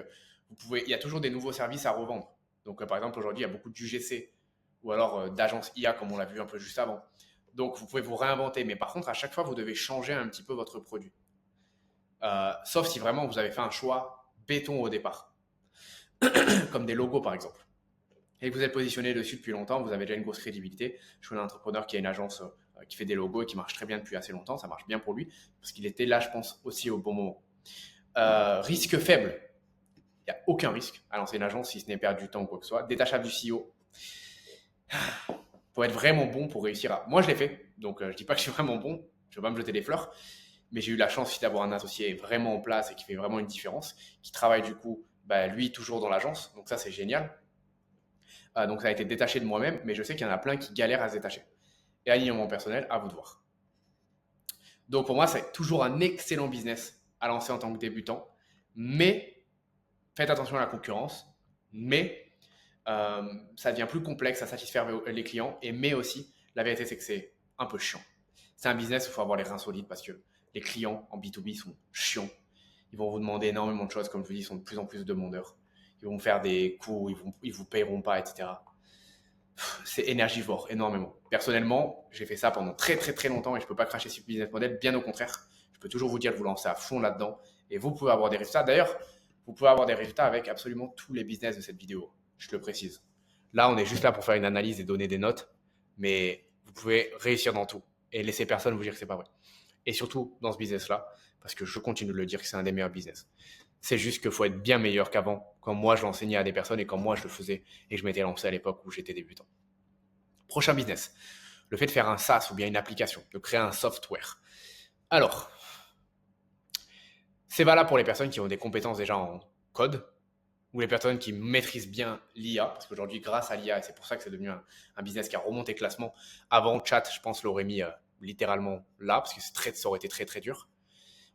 il y a toujours des nouveaux services à revendre. Donc, par exemple, aujourd'hui, il y a beaucoup de UGC ou alors d'agences IA, comme on l'a vu un peu juste avant. Donc, vous pouvez vous réinventer. Mais par contre, à chaque fois, vous devez changer un petit peu votre produit. Sauf si vraiment vous avez fait un choix béton au départ, comme des logos par exemple. Et que vous êtes positionné dessus depuis longtemps, vous avez déjà une grosse crédibilité. Je connais un entrepreneur qui a une agence qui fait des logos et qui marche très bien depuis assez longtemps. Ça marche bien pour lui parce qu'il était là, je pense, aussi au bon moment. Risque faible. Il n'y a aucun risque à lancer une agence si ce n'est perdre du temps ou quoi que ce soit. Détachable du CEO. Faut être vraiment bon pour réussir à. Moi, je l'ai fait. Donc, je dis pas que je suis vraiment bon. Je ne veux pas me jeter des fleurs. Mais j'ai eu la chance d'avoir un associé vraiment en place et qui fait vraiment une différence, qui travaille du coup, lui, toujours dans l'agence. Donc ça, c'est génial. Donc ça a été détaché de moi-même, mais je sais qu'il y en a plein qui galèrent à se détacher. Et alignement personnel, à vous de voir. Donc pour moi, c'est toujours un excellent business à lancer en tant que débutant, mais faites attention à la concurrence, mais ça devient plus complexe à satisfaire les clients, mais aussi, la vérité, c'est que c'est un peu chiant. C'est un business où il faut avoir les reins solides parce que les clients en B2B sont chiants. Ils vont vous demander énormément de choses, comme je vous dis, ils sont de plus en plus demandeurs. Ils vont faire des coûts, ils vous payeront pas, etc. C'est énergivore, énormément. Personnellement, j'ai fait ça pendant très très très longtemps et je peux pas cracher sur le business model, bien au contraire. Je peux toujours vous dire de vous lancer à fond là-dedans et vous pouvez avoir des résultats. D'ailleurs, vous pouvez avoir des résultats avec absolument tous les business de cette vidéo, je le précise. Là, on est juste là pour faire une analyse et donner des notes, mais vous pouvez réussir dans tout et laisser personne vous dire que c'est pas vrai. Et surtout dans ce business-là, parce que je continue de le dire que c'est un des meilleurs business. C'est juste qu'il faut être bien meilleur qu'avant, quand moi je l'enseignais à des personnes et quand moi je le faisais et je m'étais lancé à l'époque où j'étais débutant. Prochain business, le fait de faire un SaaS ou bien une application, de créer un software. Alors, c'est valable pour les personnes qui ont des compétences déjà en code ou les personnes qui maîtrisent bien l'IA, parce qu'aujourd'hui, grâce à l'IA, et c'est pour ça que c'est devenu un business qui a remonté classement. Avant, chat, je pense, l'aurait mis littéralement là, parce que ça aurait été très très dur.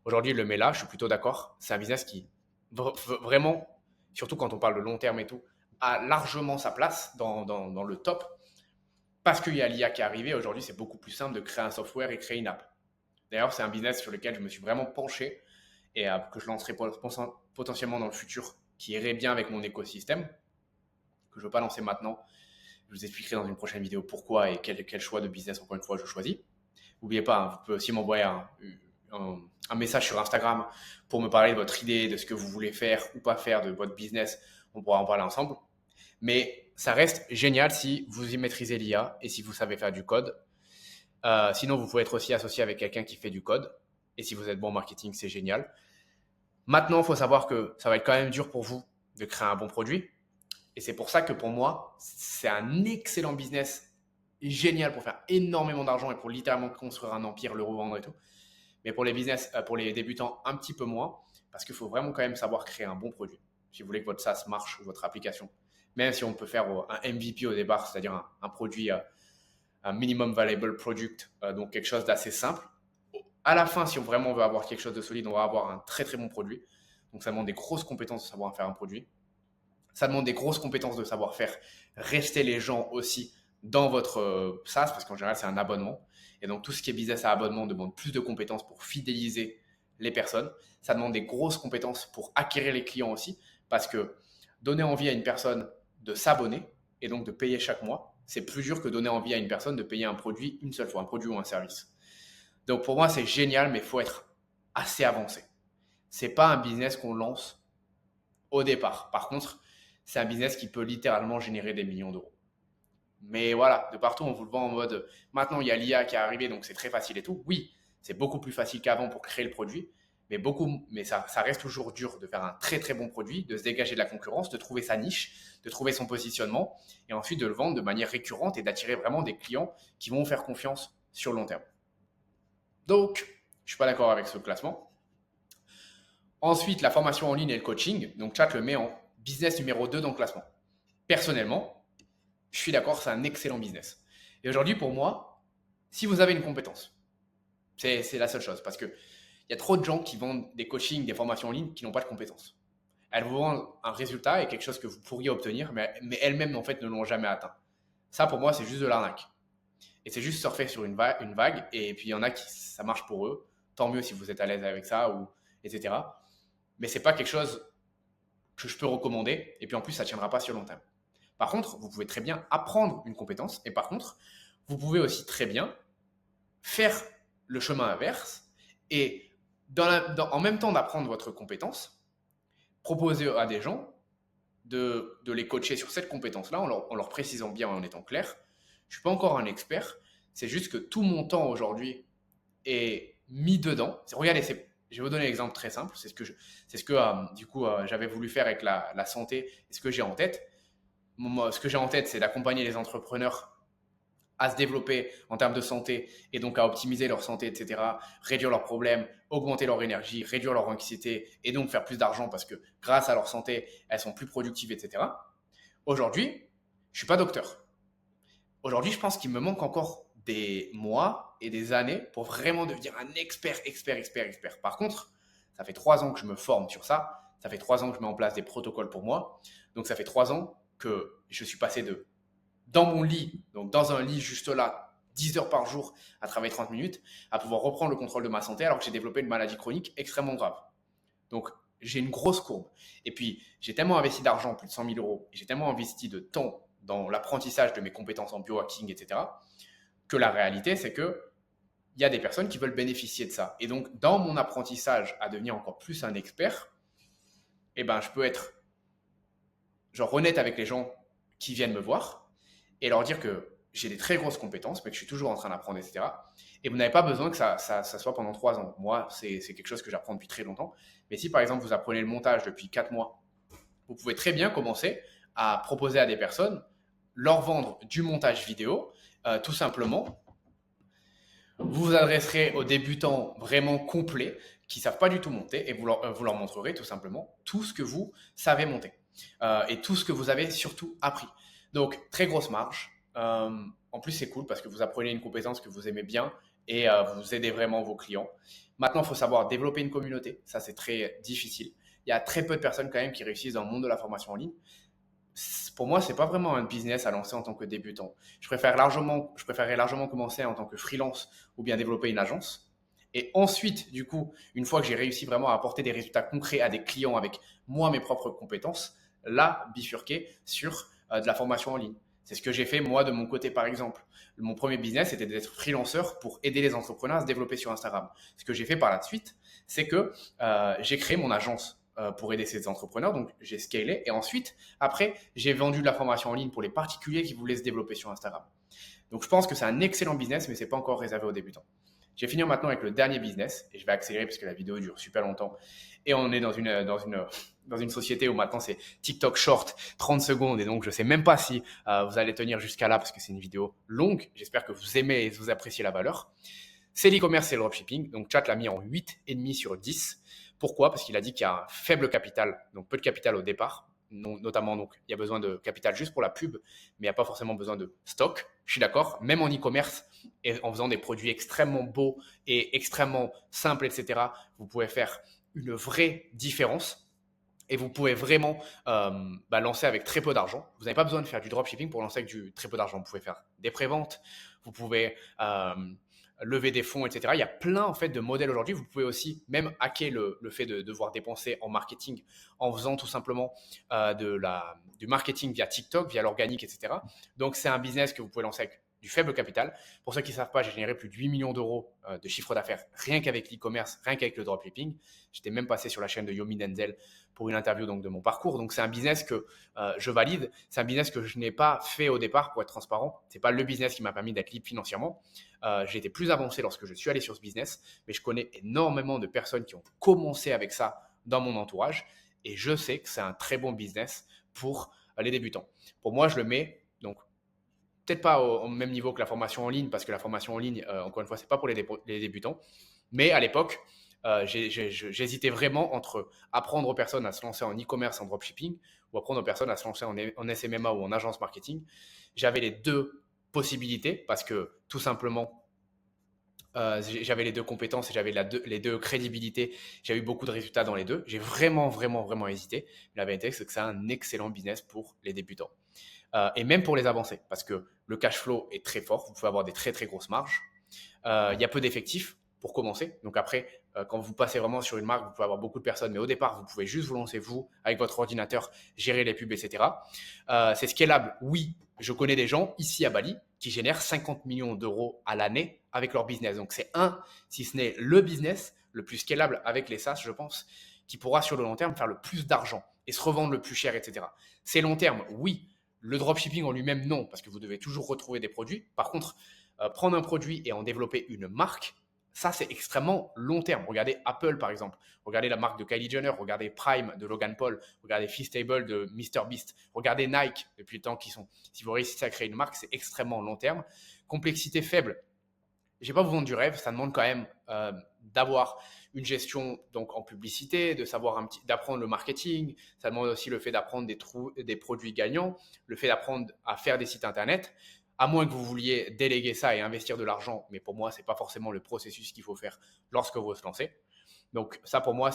Aujourd'hui, il le met là, je suis plutôt d'accord. C'est un business qui, vraiment, surtout quand on parle de long terme et tout, a largement sa place dans le top. Parce qu'il y a l'IA qui est arrivée, aujourd'hui, c'est beaucoup plus simple de créer un software et créer une app. D'ailleurs, c'est un business sur lequel je me suis vraiment penché et que je lancerai potentiellement dans le futur, qui irait bien avec mon écosystème, que je ne veux pas lancer maintenant. Je vous expliquerai dans une prochaine vidéo pourquoi et quel choix de business, encore une fois, je choisis. N'oubliez pas, hein, vous pouvez aussi m'envoyer un message sur Instagram pour me parler de votre idée, de ce que vous voulez faire ou pas faire de votre business. On pourra en parler ensemble. Mais ça reste génial si vous y maîtrisez l'IA et si vous savez faire du code. Sinon, vous pouvez être aussi associé avec quelqu'un qui fait du code. Et si vous êtes bon en marketing, c'est génial. Maintenant, il faut savoir que ça va être quand même dur pour vous de créer un bon produit. Et c'est pour ça que pour moi, c'est un excellent business génial pour faire énormément d'argent et pour littéralement construire un empire, le revendre et tout. Mais pour les business, pour les débutants, un petit peu moins, parce qu'il faut vraiment quand même savoir créer un bon produit. Si vous voulez que votre SaaS marche ou votre application, même si on peut faire un MVP au départ, c'est-à-dire un produit, un minimum valuable product, donc quelque chose d'assez simple. À la fin, si on vraiment veut avoir quelque chose de solide, on va avoir un très très bon produit. Donc ça demande des grosses compétences de savoir faire un produit. Ça demande des grosses compétences de savoir faire rester les gens aussi dans votre SaaS, parce qu'en général, c'est un abonnement. Et donc, tout ce qui est business à abonnement demande plus de compétences pour fidéliser les personnes. Ça demande des grosses compétences pour acquérir les clients aussi, parce que donner envie à une personne de s'abonner et donc de payer chaque mois, c'est plus dur que donner envie à une personne de payer un produit une seule fois, un produit ou un service. Donc, pour moi, c'est génial, mais il faut être assez avancé. C'est pas un business qu'on lance au départ. Par contre, c'est un business qui peut littéralement générer des millions d'euros. Mais voilà, de partout, on vous le vend en mode maintenant, il y a l'IA qui est arrivée, donc c'est très facile et tout. Oui, c'est beaucoup plus facile qu'avant pour créer le produit, mais ça reste toujours dur de faire un très très bon produit, de se dégager de la concurrence, de trouver sa niche, de trouver son positionnement et ensuite de le vendre de manière récurrente et d'attirer vraiment des clients qui vont vous faire confiance sur le long terme. Donc, je ne suis pas d'accord avec ce classement. Ensuite, la formation en ligne et le coaching. Donc, chat le met en business numéro 2 dans le classement. Personnellement, je suis d'accord, c'est un excellent business. Et aujourd'hui, pour moi, si vous avez une compétence, c'est la seule chose. Parce qu'il y a trop de gens qui vendent des coachings, des formations en ligne qui n'ont pas de compétences. Elles vous vendent un résultat et quelque chose que vous pourriez obtenir, mais elles-mêmes, en fait, ne l'ont jamais atteint. Ça, pour moi, c'est juste de l'arnaque. Et c'est juste surfer sur une vague. Et puis, il y en a qui, ça marche pour eux. Tant mieux si vous êtes à l'aise avec ça, etc. Mais ce n'est pas quelque chose que je peux recommander. Et puis, en plus, ça ne tiendra pas sur le long terme. Par contre, vous pouvez très bien apprendre une compétence. Et par contre, vous pouvez aussi très bien faire le chemin inverse et en même temps d'apprendre votre compétence, proposer à des gens de les coacher sur cette compétence-là en leur précisant bien, en étant clair. Je ne suis pas encore un expert. C'est juste que tout mon temps aujourd'hui est mis dedans. Regardez, je vais vous donner un exemple très simple. C'est ce que du coup, j'avais voulu faire avec la santé et ce que j'ai en tête. Ce que j'ai en tête, c'est d'accompagner les entrepreneurs à se développer en termes de santé et donc à optimiser leur santé, etc., réduire leurs problèmes, augmenter leur énergie, réduire leur anxiété et donc faire plus d'argent parce que grâce à leur santé, elles sont plus productives, etc. Aujourd'hui, je ne suis pas docteur. Aujourd'hui, je pense qu'il me manque encore des mois et des années pour vraiment devenir un expert. Par contre, ça fait 3 ans que je me forme sur ça. Ça fait 3 ans que je mets en place des protocoles pour moi. Donc, ça fait 3 ans que je suis passé dans mon lit, donc dans un lit juste là, 10 heures par jour à travailler 30 minutes, à pouvoir reprendre le contrôle de ma santé alors que j'ai développé une maladie chronique extrêmement grave. Donc, j'ai une grosse courbe. Et puis, j'ai tellement investi d'argent, plus de 100 000 euros, et j'ai tellement investi de temps dans l'apprentissage de mes compétences en biohacking, etc., que la réalité, c'est que il y a des personnes qui veulent bénéficier de ça. Et donc, dans mon apprentissage à devenir encore plus un expert, eh ben, je peux être genre honnête avec les gens qui viennent me voir et leur dire que j'ai des très grosses compétences, mais que je suis toujours en train d'apprendre, etc. Et vous n'avez pas besoin que ça soit pendant 3 ans. Moi, c'est quelque chose que j'apprends depuis très longtemps. Mais si, par exemple, vous apprenez le montage depuis 4 mois, vous pouvez très bien commencer à proposer à des personnes, leur vendre du montage vidéo, tout simplement. Vous vous adresserez aux débutants vraiment complets qui ne savent pas du tout monter et vous leur montrerez tout simplement tout ce que vous savez monter et tout ce que vous avez surtout appris. Donc, très grosse marge. En plus, c'est cool parce que vous apprenez une compétence que vous aimez bien et vous aidez vraiment vos clients. Maintenant, il faut savoir développer une communauté. Ça, c'est très difficile. Il y a très peu de personnes quand même qui réussissent dans le monde de la formation en ligne. Pour moi, c'est pas vraiment un business à lancer en tant que débutant. Je préférerais largement commencer en tant que freelance ou bien développer une agence. Et ensuite, du coup, une fois que j'ai réussi vraiment à apporter des résultats concrets à des clients avec moi, mes propres compétences, là, bifurquer sur de la formation en ligne. C'est ce que j'ai fait moi de mon côté par exemple. Mon premier business, c'était d'être freelanceur pour aider les entrepreneurs à se développer sur Instagram. Ce que j'ai fait par la suite, c'est que j'ai créé mon agence pour aider ces entrepreneurs. Donc, j'ai scalé. Et ensuite, après, j'ai vendu de la formation en ligne pour les particuliers qui voulaient se développer sur Instagram. Donc, je pense que c'est un excellent business, mais ce n'est pas encore réservé aux débutants. Je vais finir maintenant avec le dernier business et je vais accélérer parce que la vidéo dure super longtemps. Et on est dans une société où maintenant c'est TikTok Short, 30 secondes. Et donc, je ne sais même pas si vous allez tenir jusqu'à là parce que c'est une vidéo longue. J'espère que vous aimez et vous appréciez la valeur. C'est l'e-commerce et le dropshipping. Donc, Chat l'a mis en 8,5 sur 10. Pourquoi? Parce qu'il a dit qu'il y a un faible capital, donc peu de capital au départ. Notamment, donc, il y a besoin de capital juste pour la pub, mais il n'y a pas forcément besoin de stock. Je suis d'accord. Même en e-commerce, et en faisant des produits extrêmement beaux et extrêmement simples, etc., vous pouvez faire une vraie différence. Et vous pouvez vraiment lancer avec très peu d'argent. Vous n'avez pas besoin de faire du dropshipping pour lancer avec très peu d'argent. Vous pouvez faire des préventes, vous pouvez lever des fonds, etc. Il y a plein en fait de modèles aujourd'hui. Vous pouvez aussi même hacker le fait de devoir dépenser en marketing en faisant tout simplement du marketing via TikTok, via l'organique, etc. Donc c'est un business que vous pouvez lancer avec du faible capital. Pour ceux qui ne savent pas, j'ai généré plus de 8 millions d'euros de chiffre d'affaires rien qu'avec l'e-commerce, rien qu'avec le dropshipping. J'étais même passé sur la chaîne de Yomi Denzel pour une interview donc, de mon parcours. Donc c'est un business que je valide. C'est un business que je n'ai pas fait au départ pour être transparent. Ce n'est pas le business qui m'a permis d'être libre financièrement. J'ai été plus avancé lorsque je suis allé sur ce business, mais je connais énormément de personnes qui ont commencé avec ça dans mon entourage et je sais que c'est un très bon business pour les débutants. Pour moi, je le mets donc peut-être pas au même niveau que la formation en ligne, parce que la formation en ligne, encore une fois, c'est pas pour les débutants. Mais à l'époque, j'hésitais vraiment entre apprendre aux personnes à se lancer en e-commerce, en dropshipping, ou apprendre aux personnes à se lancer en SMMA ou en agence marketing. J'avais les deux possibilités parce que tout simplement, j'avais les deux compétences et j'avais les deux crédibilités. J'ai eu beaucoup de résultats dans les deux. J'ai vraiment, vraiment, vraiment hésité. La vérité, c'est que c'est un excellent business pour les débutants. Et même pour les avancés, parce que le cash flow est très fort. Vous pouvez avoir des très, très grosses marges. Il y a peu d'effectifs pour commencer. Donc après, quand vous passez vraiment sur une marque, vous pouvez avoir beaucoup de personnes. Mais au départ, vous pouvez juste vous lancer, vous, avec votre ordinateur, gérer les pubs, etc. C'est scalable, oui. Je connais des gens ici à Bali qui génèrent 50 millions d'euros à l'année avec leur business. Donc c'est si ce n'est le business le plus scalable avec les SaaS, je pense, qui pourra sur le long terme faire le plus d'argent et se revendre le plus cher, etc. C'est long terme, oui. Le dropshipping en lui-même, non, parce que vous devez toujours retrouver des produits. Par contre, prendre un produit et en développer une marque, ça, c'est extrêmement long terme. Regardez Apple, par exemple. Regardez la marque de Kylie Jenner. Regardez Prime de Logan Paul. Regardez Feastable de MrBeast. Regardez Nike depuis le temps qu'ils sont. Si vous réussissez à créer une marque, c'est extrêmement long terme. Complexité faible. Je ne vais pas vous vendre du rêve. Ça demande quand même d'avoir une gestion donc en publicité, de savoir d'apprendre le marketing. Ça demande aussi le fait d'apprendre des produits gagnants, le fait d'apprendre à faire des sites internet. À moins que vous vouliez déléguer ça et investir de l'argent, mais pour moi, ce n'est pas forcément le processus qu'il faut faire lorsque vous vous lancez. Donc ça, pour moi,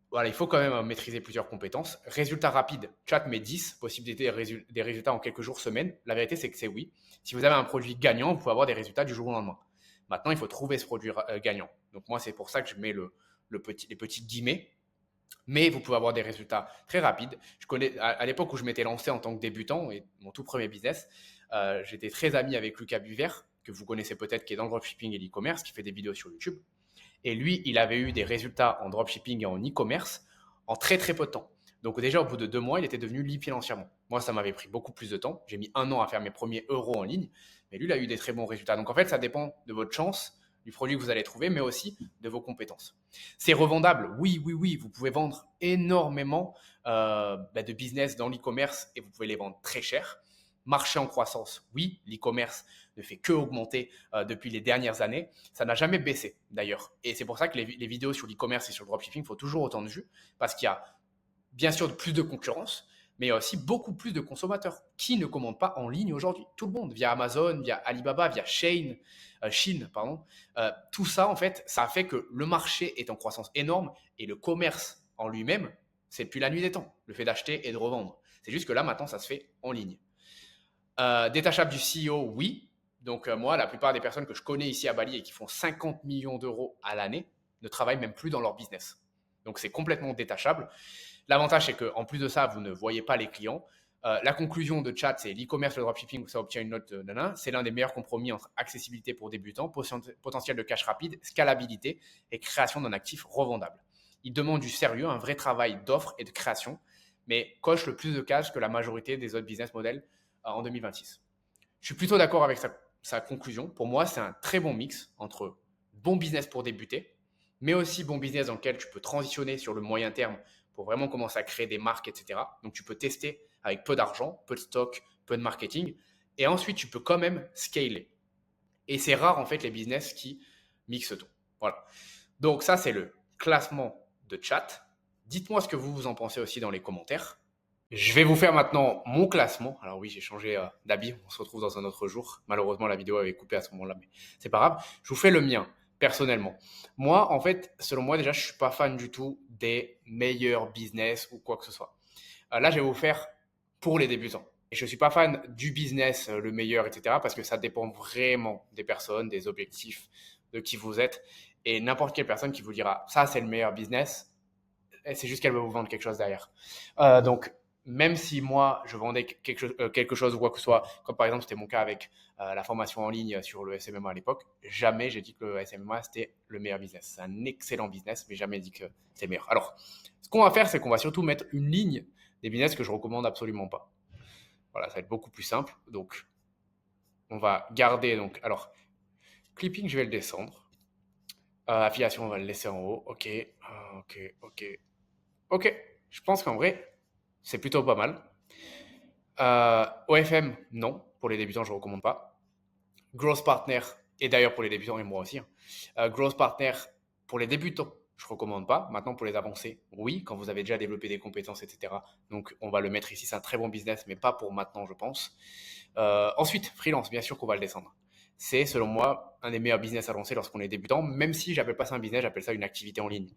voilà, il faut quand même maîtriser plusieurs compétences. Résultat rapide, Chat met 10, possibilité des résultats en quelques jours, semaines. La vérité, c'est que c'est oui. Si vous avez un produit gagnant, vous pouvez avoir des résultats du jour au lendemain. Maintenant, il faut trouver ce produit gagnant. Donc moi, c'est pour ça que je mets les petits guillemets. Mais vous pouvez avoir des résultats très rapides. Je connais, à l'époque où je m'étais lancé en tant que débutant et mon tout premier business, j'étais très ami avec Lucas Buvert, que vous connaissez peut-être, qui est dans le dropshipping et l'e-commerce, qui fait des vidéos sur YouTube. Et lui, il avait eu des résultats en dropshipping et en e-commerce en très très peu de temps. Donc déjà, au bout de 2 mois, il était devenu libre financièrement. Moi, ça m'avait pris beaucoup plus de temps. J'ai mis 1 an à faire mes premiers euros en ligne. Mais lui, il a eu des très bons résultats. Donc en fait, ça dépend de votre chance, du produit que vous allez trouver, mais aussi de vos compétences. C'est revendable, oui, oui, oui. Vous pouvez vendre énormément de business dans l'e-commerce et vous pouvez les vendre très cher. Marché en croissance, oui. L'e-commerce ne fait que augmenter depuis les dernières années. Ça n'a jamais baissé d'ailleurs. Et c'est pour ça que les vidéos sur l'e-commerce et sur le dropshipping font toujours autant de vues, parce qu'il y a bien sûr plus de concurrence, mais il y a aussi beaucoup plus de consommateurs qui ne commandent pas en ligne aujourd'hui. Tout le monde, via Amazon, via Alibaba, via Shein, pardon. Tout ça, en fait, ça a fait que le marché est en croissance énorme et le commerce en lui-même, c'est depuis la nuit des temps, le fait d'acheter et de revendre. C'est juste que là, maintenant, ça se fait en ligne. Détachable du CEO, oui. Donc moi, la plupart des personnes que je connais ici à Bali et qui font 50 millions d'euros à l'année ne travaillent même plus dans leur business. Donc c'est complètement détachable. L'avantage, c'est qu'en plus de ça, vous ne voyez pas les clients. La conclusion de chat, c'est l'e-commerce, le dropshipping, où ça obtient une note de nana. C'est l'un des meilleurs compromis entre accessibilité pour débutants, potentiel de cash rapide, scalabilité et création d'un actif revendable. Il demande du sérieux, un vrai travail d'offre et de création, mais coche le plus de cases que la majorité des autres business models en 2026. Je suis plutôt d'accord avec sa conclusion. Pour moi, c'est un très bon mix entre bon business pour débuter, mais aussi bon business dans lequel tu peux transitionner sur le moyen terme pour vraiment commencer à créer des marques, etc. Donc, tu peux tester avec peu d'argent, peu de stock, peu de marketing. Et ensuite, tu peux quand même scaler. Et c'est rare, en fait, les business qui mixent tout. Voilà. Donc, ça, c'est le classement de chat. Dites-moi ce que vous en pensez aussi dans les commentaires. Je vais vous faire maintenant mon classement. Alors oui, j'ai changé d'habit. On se retrouve dans un autre jour. Malheureusement, la vidéo avait coupé à ce moment-là, mais c'est pas grave. Je vous fais le mien, personnellement. Moi, en fait, selon moi, déjà, je suis pas fan du tout des meilleurs business ou quoi que ce soit. Là, je vais vous faire pour les débutants. Et je suis pas fan du business le meilleur, etc. Parce que ça dépend vraiment des personnes, des objectifs, de qui vous êtes. Et n'importe quelle personne qui vous dira ça, c'est le meilleur business, c'est juste qu'elle veut vous vendre quelque chose derrière. Donc, même si moi, je vendais quelque chose ou quoi que ce soit, comme par exemple, c'était mon cas avec la formation en ligne sur le SMMA à l'époque, jamais j'ai dit que le SMMA, c'était le meilleur business. C'est un excellent business, mais jamais dit que c'est meilleur. Alors, ce qu'on va faire, c'est qu'on va surtout mettre une ligne des business que je recommande absolument pas. Voilà, ça va être beaucoup plus simple. Donc, on va garder, donc, alors, clipping, je vais le descendre. Affiliation, on va le laisser en haut. Ok, ok. Je pense qu'en vrai, c'est plutôt pas mal. OFM, non. Pour les débutants, je ne recommande pas. Growth Partner, et d'ailleurs pour les débutants et moi aussi. Growth Partner, pour les débutants, je ne recommande pas. Maintenant, pour les avancés, oui, quand vous avez déjà développé des compétences, etc. Donc, on va le mettre ici. C'est un très bon business, mais pas pour maintenant, je pense. Ensuite, freelance, bien sûr qu'on va le descendre. C'est, selon moi, un des meilleurs business à lancer lorsqu'on est débutant, même si j'appelle pas ça un business, j'appelle ça une activité en ligne.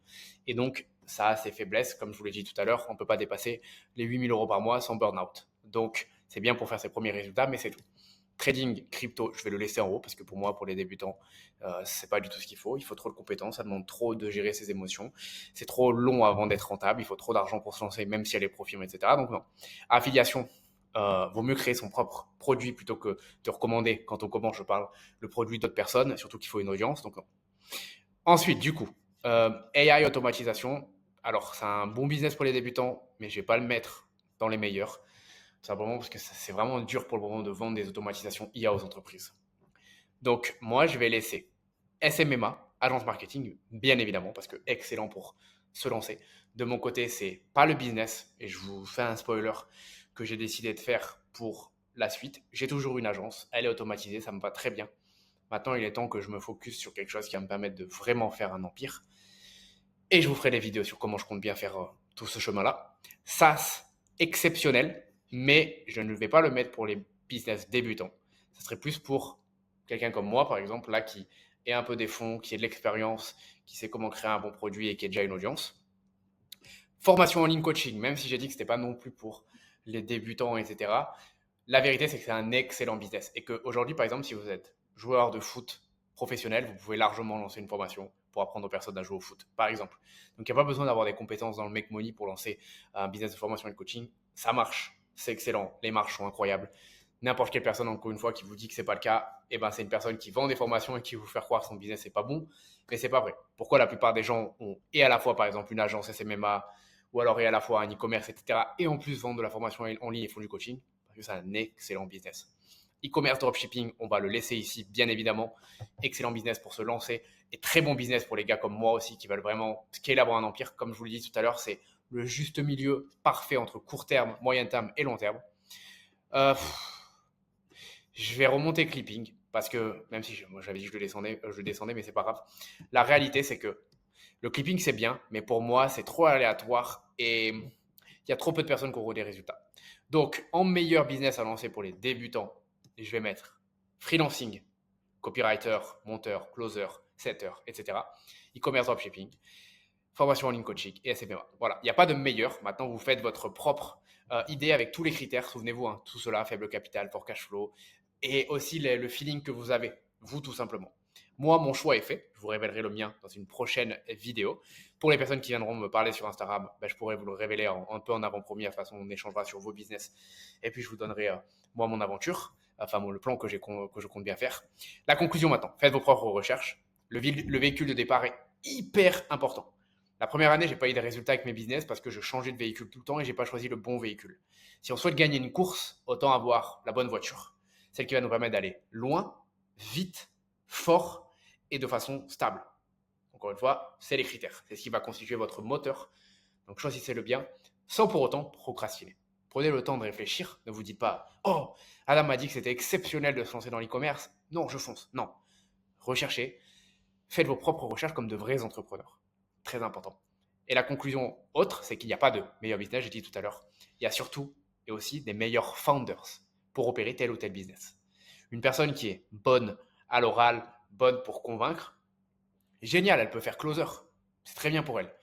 Et donc, ça a ses faiblesses, comme je vous l'ai dit tout à l'heure, on ne peut pas dépasser les 8 000 € par mois sans burn-out. Donc, c'est bien pour faire ses premiers résultats, mais c'est tout. Trading, crypto, je vais le laisser en haut parce que pour moi, pour les débutants, c'est pas du tout ce qu'il faut. Il faut trop de compétences, ça demande trop de gérer ses émotions. C'est trop long avant d'être rentable. Il faut trop d'argent pour se lancer, même si elle est profil, etc. Donc non. Affiliation, vaut mieux créer son propre produit plutôt que de recommander, quand on commence, je parle, le produit d'autres personnes, surtout qu'il faut une audience. Donc non. Ensuite, du coup, AI automatisation. Alors, c'est un bon business pour les débutants, mais je vais pas le mettre dans les meilleurs. Simplement parce que c'est vraiment dur pour le moment de vendre des automatisations IA aux entreprises. Donc, moi, je vais laisser SMMA, agence marketing, bien évidemment, parce que excellent pour se lancer. De mon côté, c'est pas le business, et je vous fais un spoiler que j'ai décidé de faire pour la suite. J'ai toujours une agence, elle est automatisée, ça me va très bien. Maintenant, il est temps que je me focus sur quelque chose qui va me permettre de vraiment faire un empire. Et je vous ferai des vidéos sur comment je compte bien faire tout ce chemin-là. SaaS, exceptionnel, mais je ne vais pas le mettre pour les business débutants. Ce serait plus pour quelqu'un comme moi, par exemple, là, qui ait un peu des fonds, qui ait de l'expérience, qui sait comment créer un bon produit et qui ait déjà une audience. Formation en ligne coaching, même si j'ai dit que ce n'était pas non plus pour les débutants, etc. La vérité, c'est que c'est un excellent business. Et qu'aujourd'hui, par exemple, si vous êtes joueur de foot professionnel, vous pouvez largement lancer une formation pour apprendre aux personnes à jouer au foot, par exemple. Donc, il n'y a pas besoin d'avoir des compétences dans le make money pour lancer un business de formation et de coaching. Ça marche, c'est excellent, les marges sont incroyables. N'importe quelle personne, encore une fois, qui vous dit que c'est pas le cas, eh ben, c'est une personne qui vend des formations et qui vous faire croire que son business n'est pas bon, mais c'est pas vrai. Pourquoi la plupart des gens ont et à la fois, par exemple, une agence SMMA ou alors et à la fois un e-commerce, etc. et en plus vendent de la formation en ligne et font du coaching? Parce que c'est un excellent business. E-commerce, dropshipping, on va le laisser ici, bien évidemment. Excellent business pour se lancer et très bon business pour les gars comme moi aussi qui veulent vraiment scaler, avoir un empire. Comme je vous l'ai dit tout à l'heure, c'est le juste milieu parfait entre court terme, moyen terme et long terme. Je vais remonter clipping parce que même si moi j'avais dit que je le descendais, mais c'est pas grave. La réalité, c'est que le clipping, c'est bien, mais pour moi, c'est trop aléatoire et il y a trop peu de personnes qui auront des résultats. Donc, en meilleur business à lancer pour les débutants, je vais mettre freelancing, copywriter, monteur, closer, setter, etc. E-commerce dropshipping, formation en ligne coaching et SMMA. Voilà, il n'y a pas de meilleur. Maintenant, vous faites votre propre idée avec tous les critères. Souvenez-vous, hein, tout cela, faible capital, fort cash flow et aussi le feeling que vous avez, vous tout simplement. Moi, mon choix est fait. Je vous révélerai le mien dans une prochaine vidéo. Pour les personnes qui viendront me parler sur Instagram, je pourrai vous le révéler un peu en avant-première. De toute façon, on échangera sur vos business. Et puis, je vous donnerai, moi, mon aventure, enfin, le plan que je compte bien faire. La conclusion maintenant, faites vos propres recherches. Le véhicule de départ est hyper important. La première année, j'ai pas eu de résultats avec mes business parce que je changeais de véhicule tout le temps et j'ai pas choisi le bon véhicule. Si on souhaite gagner une course, autant avoir la bonne voiture. Celle qui va nous permettre d'aller loin, vite, fort et de façon stable. Encore une fois, c'est les critères. C'est ce qui va constituer votre moteur. Donc choisissez-le bien sans pour autant procrastiner. Prenez le temps de réfléchir. Ne vous dites pas oh, Adam m'a dit que c'était exceptionnel de se lancer dans l'e-commerce. Non, je fonce. Non. Recherchez. Faites vos propres recherches comme de vrais entrepreneurs. Très important. Et la conclusion autre, c'est qu'il n'y a pas de meilleur business, j'ai dit tout à l'heure. Il y a surtout et aussi des meilleurs founders pour opérer tel ou tel business. Une personne qui est bonne à l'oral, bonne pour convaincre, génial, elle peut faire closer. C'est très bien pour elle.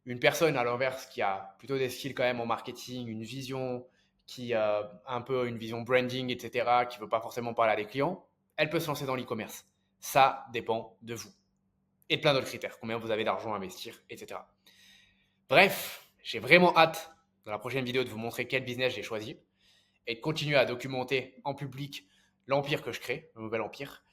Une personne à l'inverse qui a plutôt des skills quand même en marketing, une vision, qui a un peu une vision branding, etc., qui ne veut pas forcément parler à des clients, elle peut se lancer dans l'e-commerce. Ça dépend de vous. Et de plein d'autres critères, combien vous avez d'argent à investir, etc. Bref, j'ai vraiment hâte dans la prochaine vidéo de vous montrer quel business j'ai choisi et de continuer à documenter en public l'empire que je crée, le nouvel empire.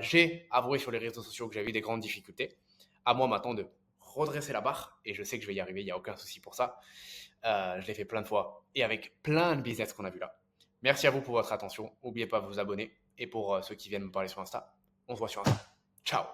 J'ai avoué sur les réseaux sociaux que j'avais eu des grandes difficultés. À moi maintenant de redresser la barre et je sais que je vais y arriver, il n'y a aucun souci pour ça. Je l'ai fait plein de fois et avec plein de business qu'on a vu là. Merci à vous pour votre attention. N'oubliez pas de vous abonner et pour ceux qui viennent me parler sur Insta, on se voit sur Insta. Ciao.